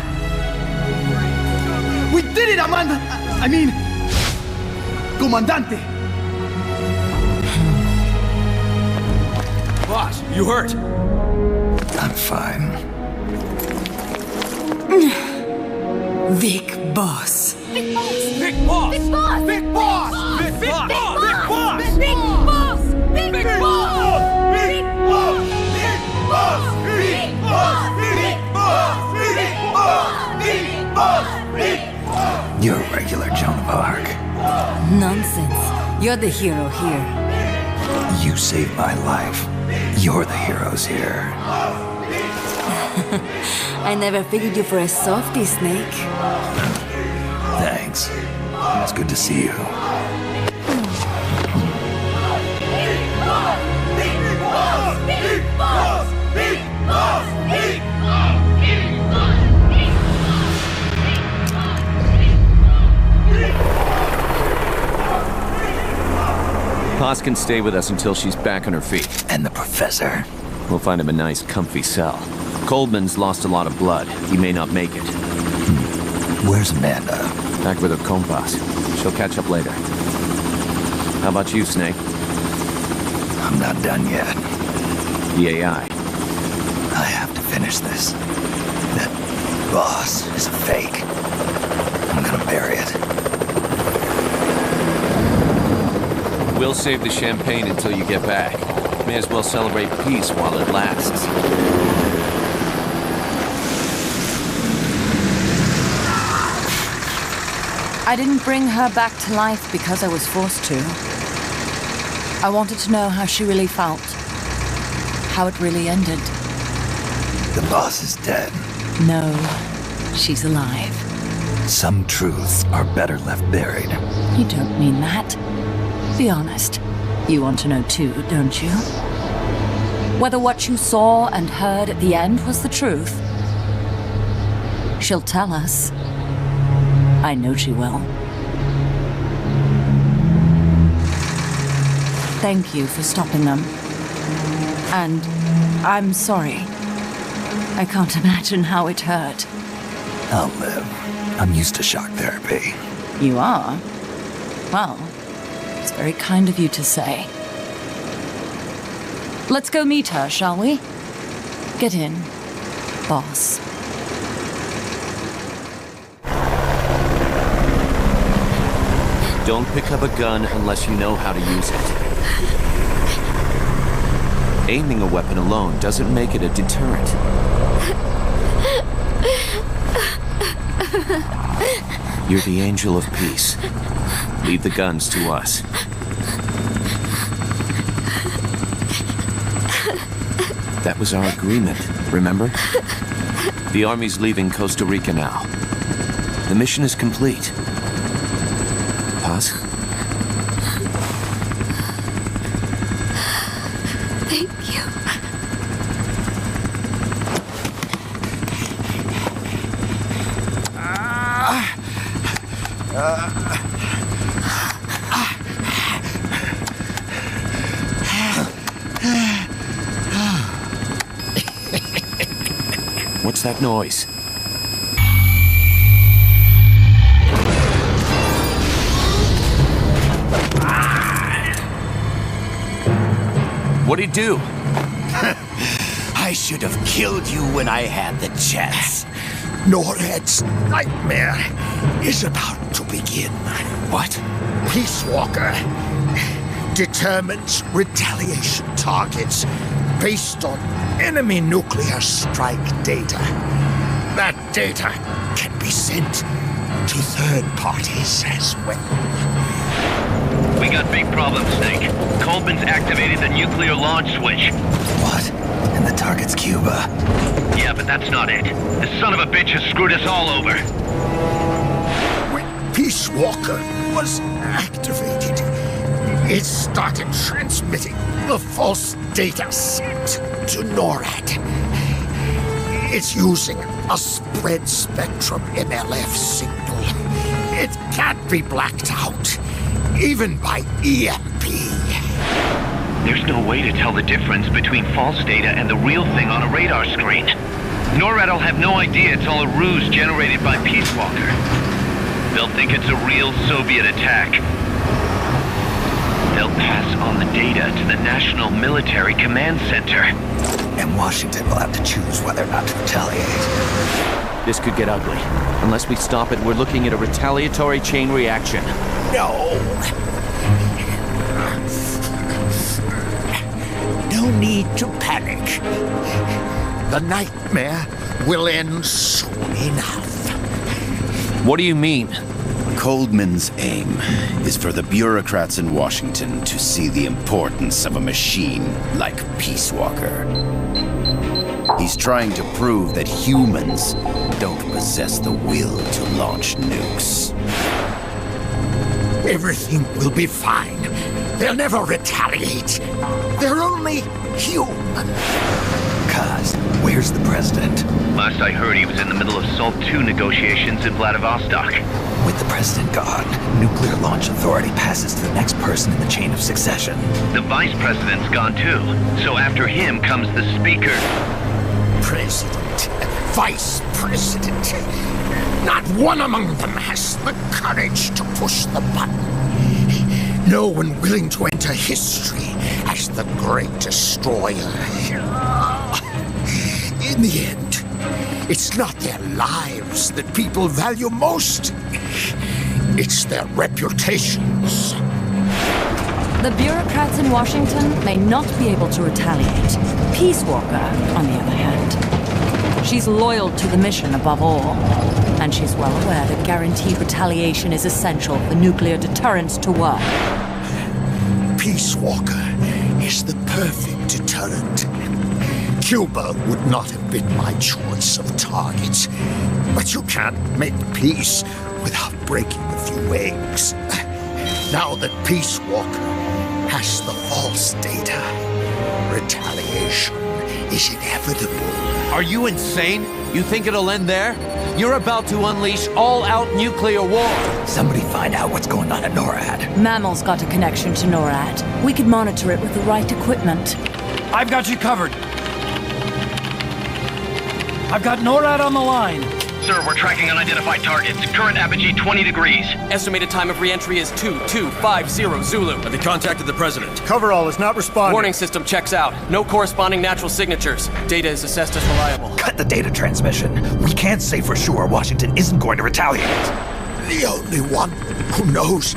Speaker 7: We did it, Amanda! I mean... Comandante!
Speaker 12: Boss, you hurt?
Speaker 3: I'm fine.
Speaker 8: Big boss.
Speaker 12: Big boss! Big boss! Big boss! Big boss! Big boss! Big boss!
Speaker 8: Big boss! Big
Speaker 12: Big
Speaker 8: boss!
Speaker 12: boss!
Speaker 8: Big boss! Big boss! Big boss! Big boss! Big boss!
Speaker 3: You're a regular Joan of Arc.
Speaker 8: Nonsense. You're the hero here.
Speaker 3: You saved my life. You're the heroes here.
Speaker 8: I never figured you for a softie, Snake.
Speaker 3: Thanks. It's good to see you.
Speaker 13: Haas can stay with us until she's back on her feet.
Speaker 3: And the professor?
Speaker 13: We'll find him a nice, comfy cell. Coldman's lost a lot of blood. He may not make it.
Speaker 3: Where's Amanda?
Speaker 13: Back with her compas. She'll catch up later. How about you, Snake?
Speaker 3: I'm not done yet.
Speaker 13: The AI.
Speaker 3: I have to finish this. That boss is a fake. I'm gonna bury it.
Speaker 13: We'll save the champagne until you get back. May as well celebrate peace while it lasts.
Speaker 14: I didn't bring her back to life because I was forced to. I wanted to know how she really felt. How it really ended.
Speaker 3: The boss is dead.
Speaker 14: No, she's alive.
Speaker 3: Some truths are better left buried.
Speaker 14: You don't mean that. Be honest. You want to know too, don't you? Whether what you saw and heard at the end was the truth. She'll tell us. I know she will. Thank you for stopping them. And I'm sorry. I can't imagine how it hurt.
Speaker 3: I'll live. I'm used to shock therapy.
Speaker 14: You are? Well, it's very kind of you to say. Let's go meet her, shall we? Get in, boss.
Speaker 13: Don't pick up a gun unless you know how to use it. Aiming a weapon alone doesn't make it a deterrent. You're the angel of peace. Leave the guns to us. That was our agreement, remember? The army's leaving Costa Rika now. The mission is complete. Paz?
Speaker 9: Thank you.
Speaker 13: What's that noise? What'd he do?
Speaker 11: I should have killed you when I had the chance.
Speaker 10: NORAD's nightmare is about to begin.
Speaker 11: What?
Speaker 10: Peace Walker determines retaliation targets based on enemy nuclear strike data. That data can be sent to third parties as well.
Speaker 1: We got big problems, Snake. Coleman's activated the nuclear launch switch.
Speaker 3: What? And the target's Cuba.
Speaker 1: Yeah, but that's not it. The son of a bitch has screwed us all over.
Speaker 10: When Peace Walker was activated, it started transmitting the false data sent to NORAD. It's using a spread spectrum MLF signal. It can't be blacked out, even by EMP.
Speaker 1: There's no way to tell the difference between false data and the real thing on a radar screen. NORAD will have no idea it's all a ruse generated by Peace Walker. They'll think it's a real Soviet attack. They'll pass on the data to the National Military Command Center.
Speaker 3: And Washington will have to choose whether or not to retaliate.
Speaker 13: This could get ugly. Unless we stop it, we're looking at a retaliatory chain reaction.
Speaker 10: No. No need to panic. The nightmare will end soon enough.
Speaker 13: What do you mean?
Speaker 11: Coleman's aim is for the bureaucrats in Washington to see the importance of a machine like Peace Walker. He's trying to prove that humans don't possess the will to launch nukes.
Speaker 10: Everything will be fine. They'll never retaliate. They're only human.
Speaker 3: Kaz, where's the president?
Speaker 1: Last I heard, he was in the middle of SALT II negotiations in Vladivostok.
Speaker 3: With the president gone, Nuclear Launch Authority passes to the next person in the chain of succession.
Speaker 1: The vice president's gone too. So after him comes the speaker.
Speaker 10: President, vice president. Not one among them has the courage to push the button. No one willing to enter history as the great destroyer. In the end, it's not their lives that people value most. It's their reputations.
Speaker 14: The bureaucrats in Washington may not be able to retaliate. Peace Walker, on the other hand, she's loyal to the mission above all. And she's well aware that guaranteed retaliation is essential for nuclear deterrence to work.
Speaker 10: Peace Walker is the perfect deterrent. Cuba would not have been my choice of targets. But you can't make peace without breaking a few eggs. Now that Peace Walker has the false data, retaliation is inevitable.
Speaker 13: Are you insane? You think it'll end there? You're about to unleash all-out nuclear war.
Speaker 3: Somebody find out what's going on at NORAD.
Speaker 14: Mammal's got a connection to NORAD. We could monitor it with the right equipment.
Speaker 7: I've got you covered. I've got NORAD on the line.
Speaker 15: Sir, we're tracking unidentified targets. Current apogee 20 degrees.
Speaker 16: Estimated time of re-entry is 2250 Zulu.
Speaker 7: Have you contacted the president?
Speaker 17: Coverall is not responding.
Speaker 16: Warning system checks out. No corresponding natural signatures. Data is assessed as reliable.
Speaker 3: Cut the data transmission. We can't say for sure Washington isn't going to retaliate.
Speaker 10: The only one who knows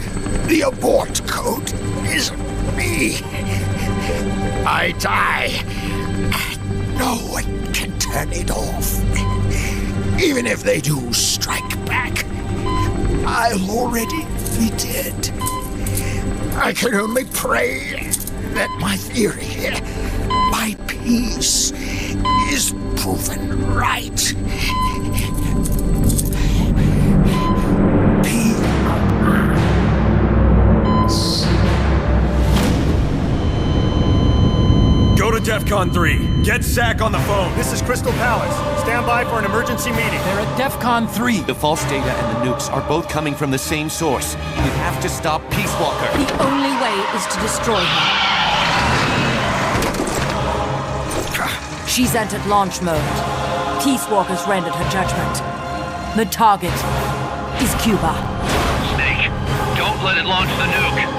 Speaker 10: the abort code is me. I die. No one can turn it off. Even if they do strike back, I'll already be dead. I can only pray that my theory, my peace, is proven right.
Speaker 7: Go to DEFCON 3. Get Zach on the phone.
Speaker 17: This is Crystal Palace. Stand by for an emergency meeting.
Speaker 18: They're at DEFCON 3.
Speaker 13: The false data and the nukes are both coming from the same source. We have to stop Peace Walker.
Speaker 14: The only way is to destroy her. She's entered launch mode. Peace Walker's rendered her judgment. The target is Cuba.
Speaker 15: Snake, don't let it launch the nuke.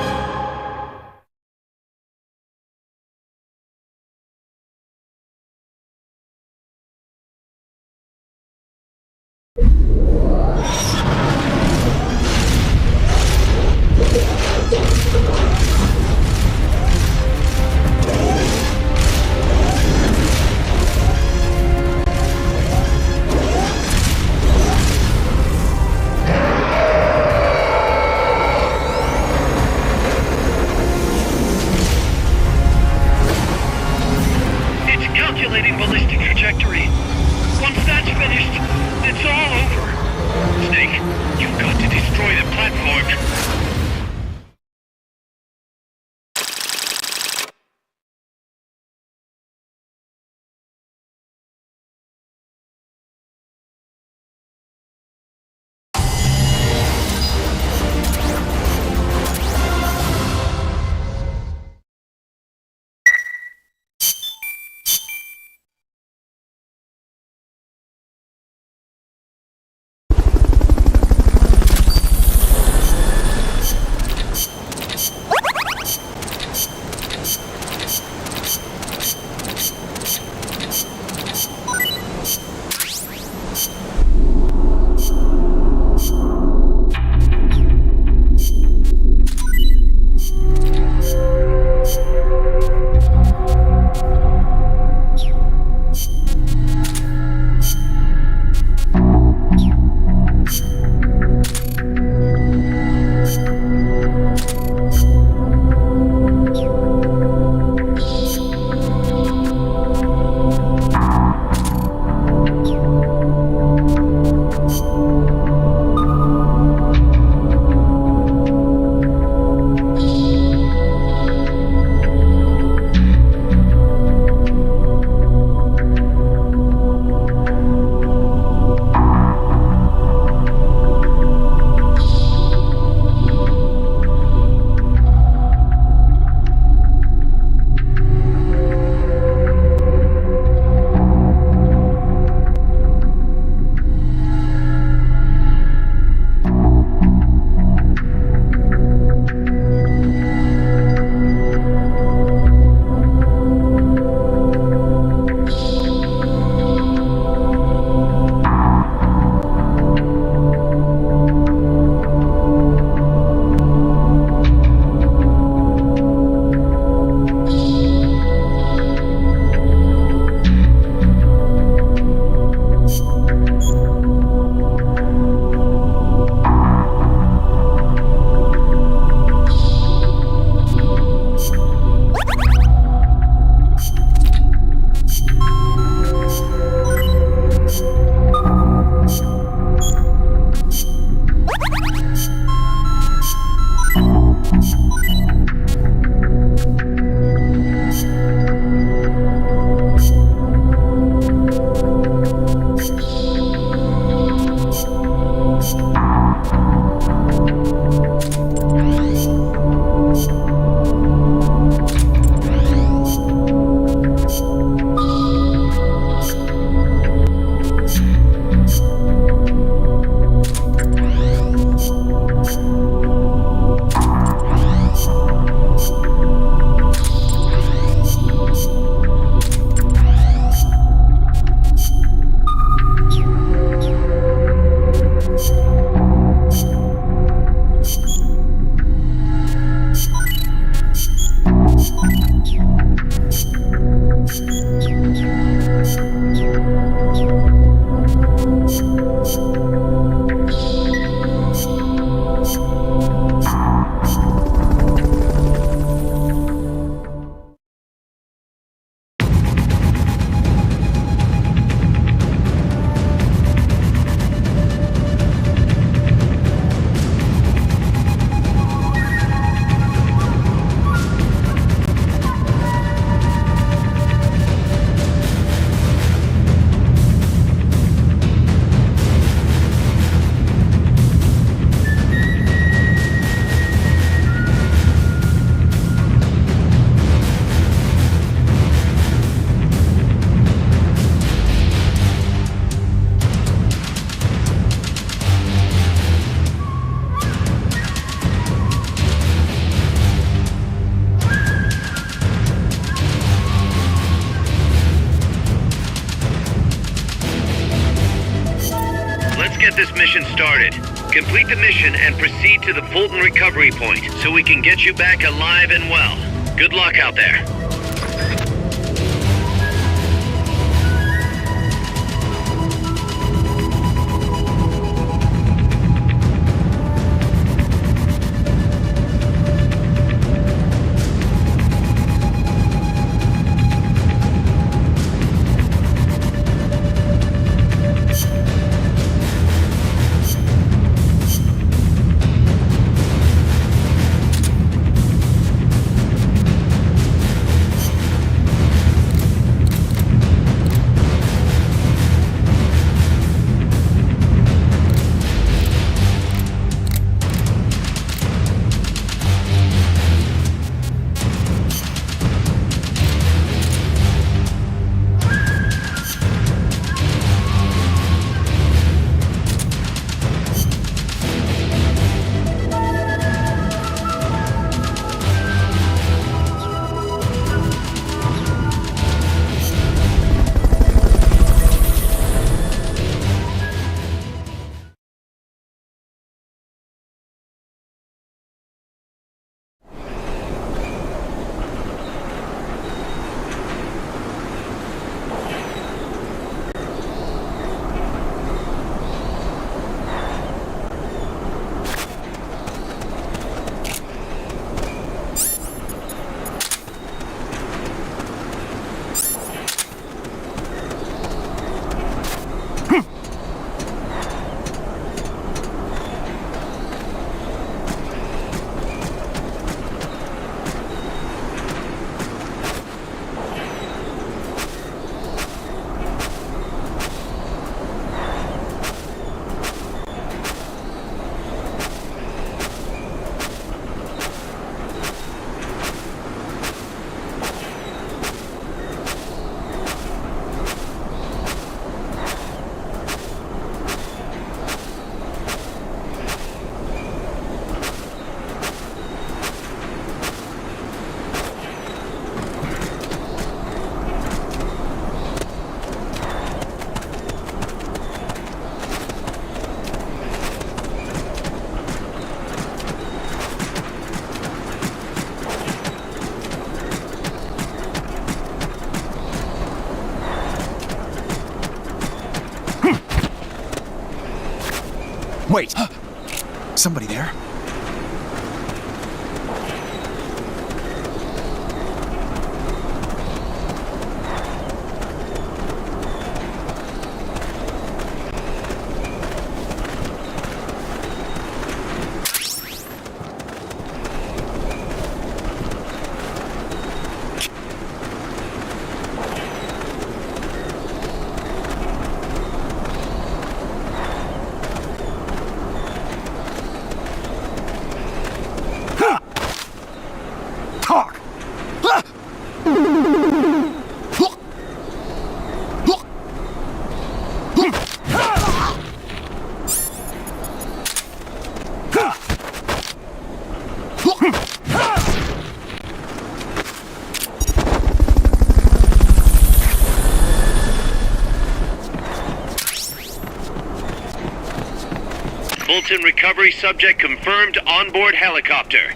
Speaker 15: Calculating ballistic trajectory. Once that's finished, it's all over. Snake, you've got to destroy the platform.
Speaker 1: started. Complete the mission and proceed to the Fulton recovery point so we can get you back alive and well. Good luck out there.
Speaker 7: Wait! Somebody there?
Speaker 1: Fulton recovery subject confirmed onboard helicopter.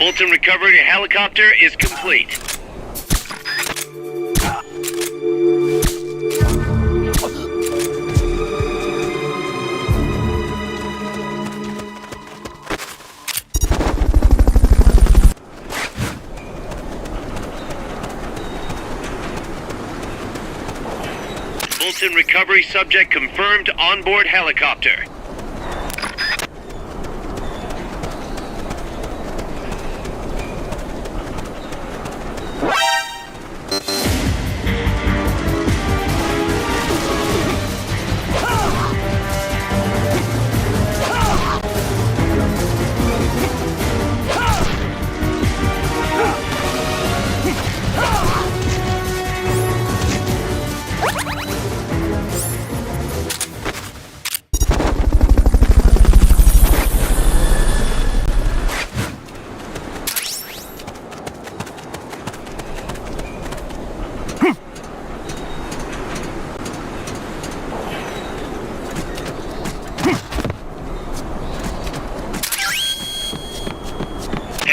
Speaker 1: Fulton recovery helicopter is complete. Fulton recovery subject confirmed onboard helicopter.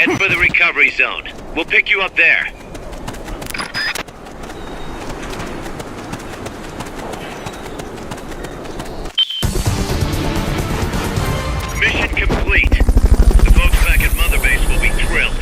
Speaker 1: Head for the recovery zone. We'll pick you up there. Mission complete. The folks back at Mother Base will be thrilled.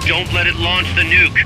Speaker 1: Don't let it launch the nuke.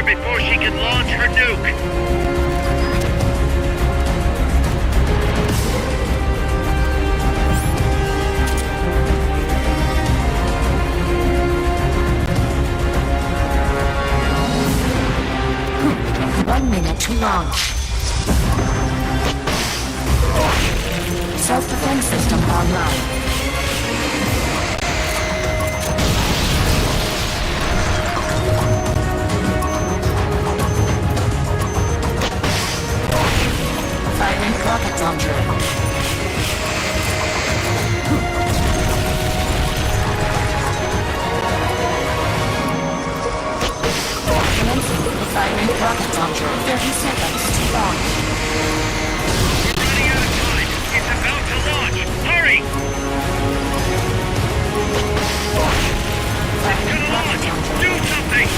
Speaker 1: Before she can launch her nuke!
Speaker 6: One minute to launch. Self-defense system online. Firing rocket launcher. Firing rocket launcher. 30 seconds to launch.
Speaker 1: We're running out of time. It's about to launch. Hurry! It's gonna launch. Do something!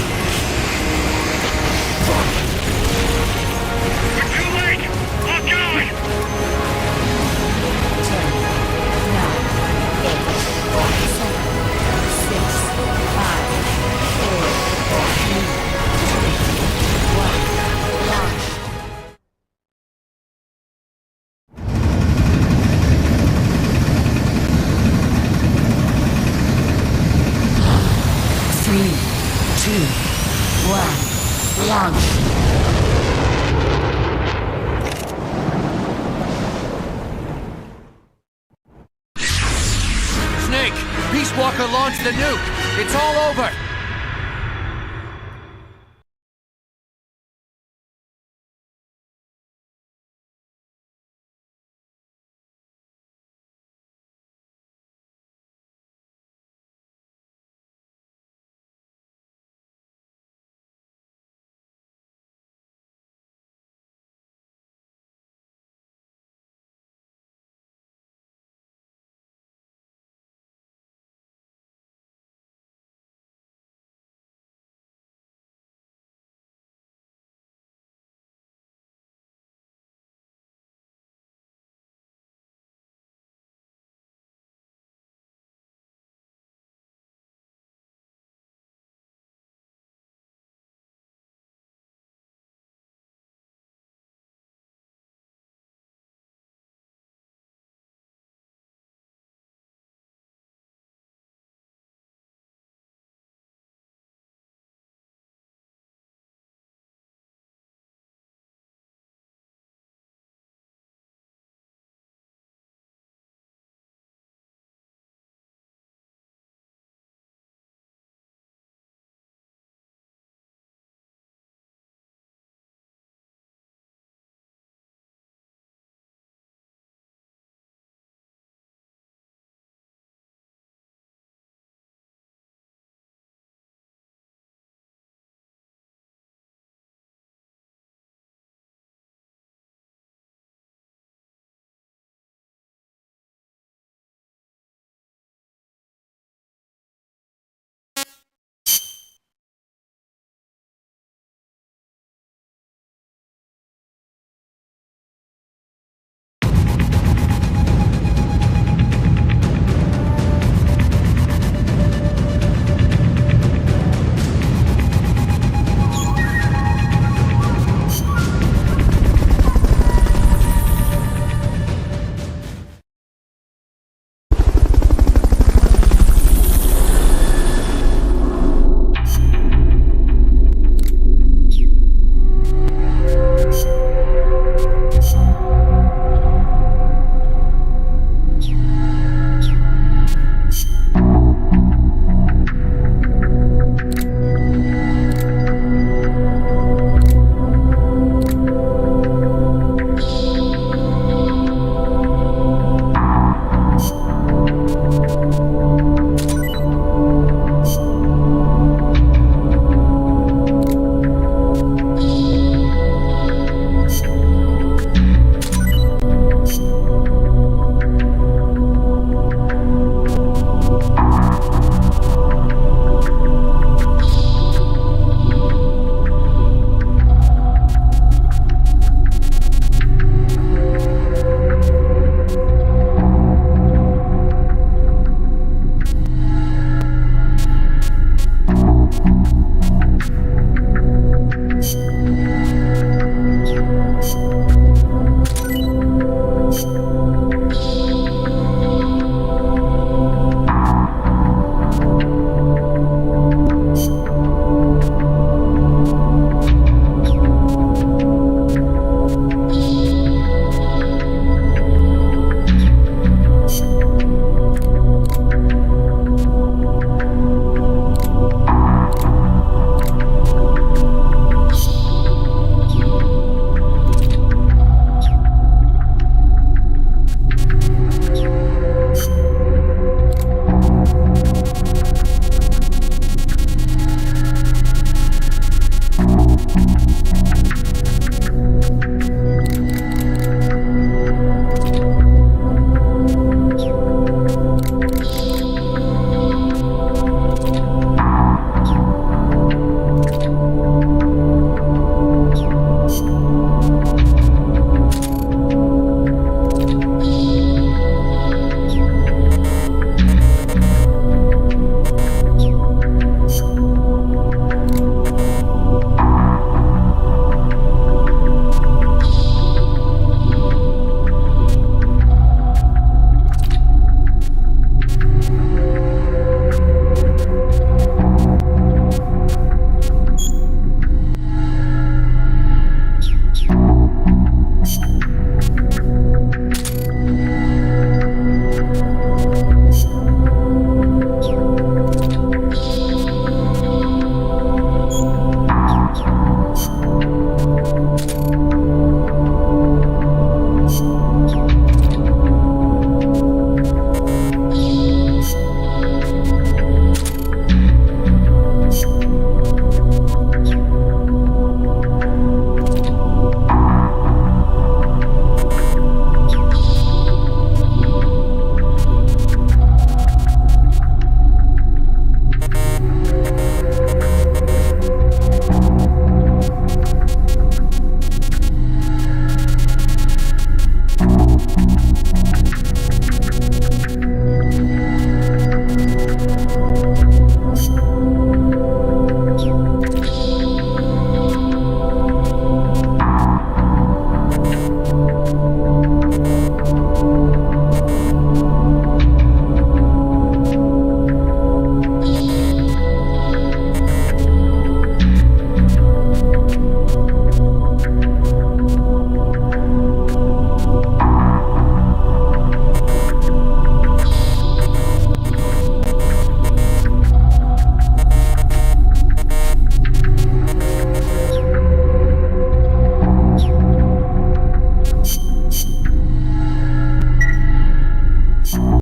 Speaker 1: We're too late! Oh God!
Speaker 10: launch.
Speaker 7: Snake, Peace Walker launched the nuke. It's all over.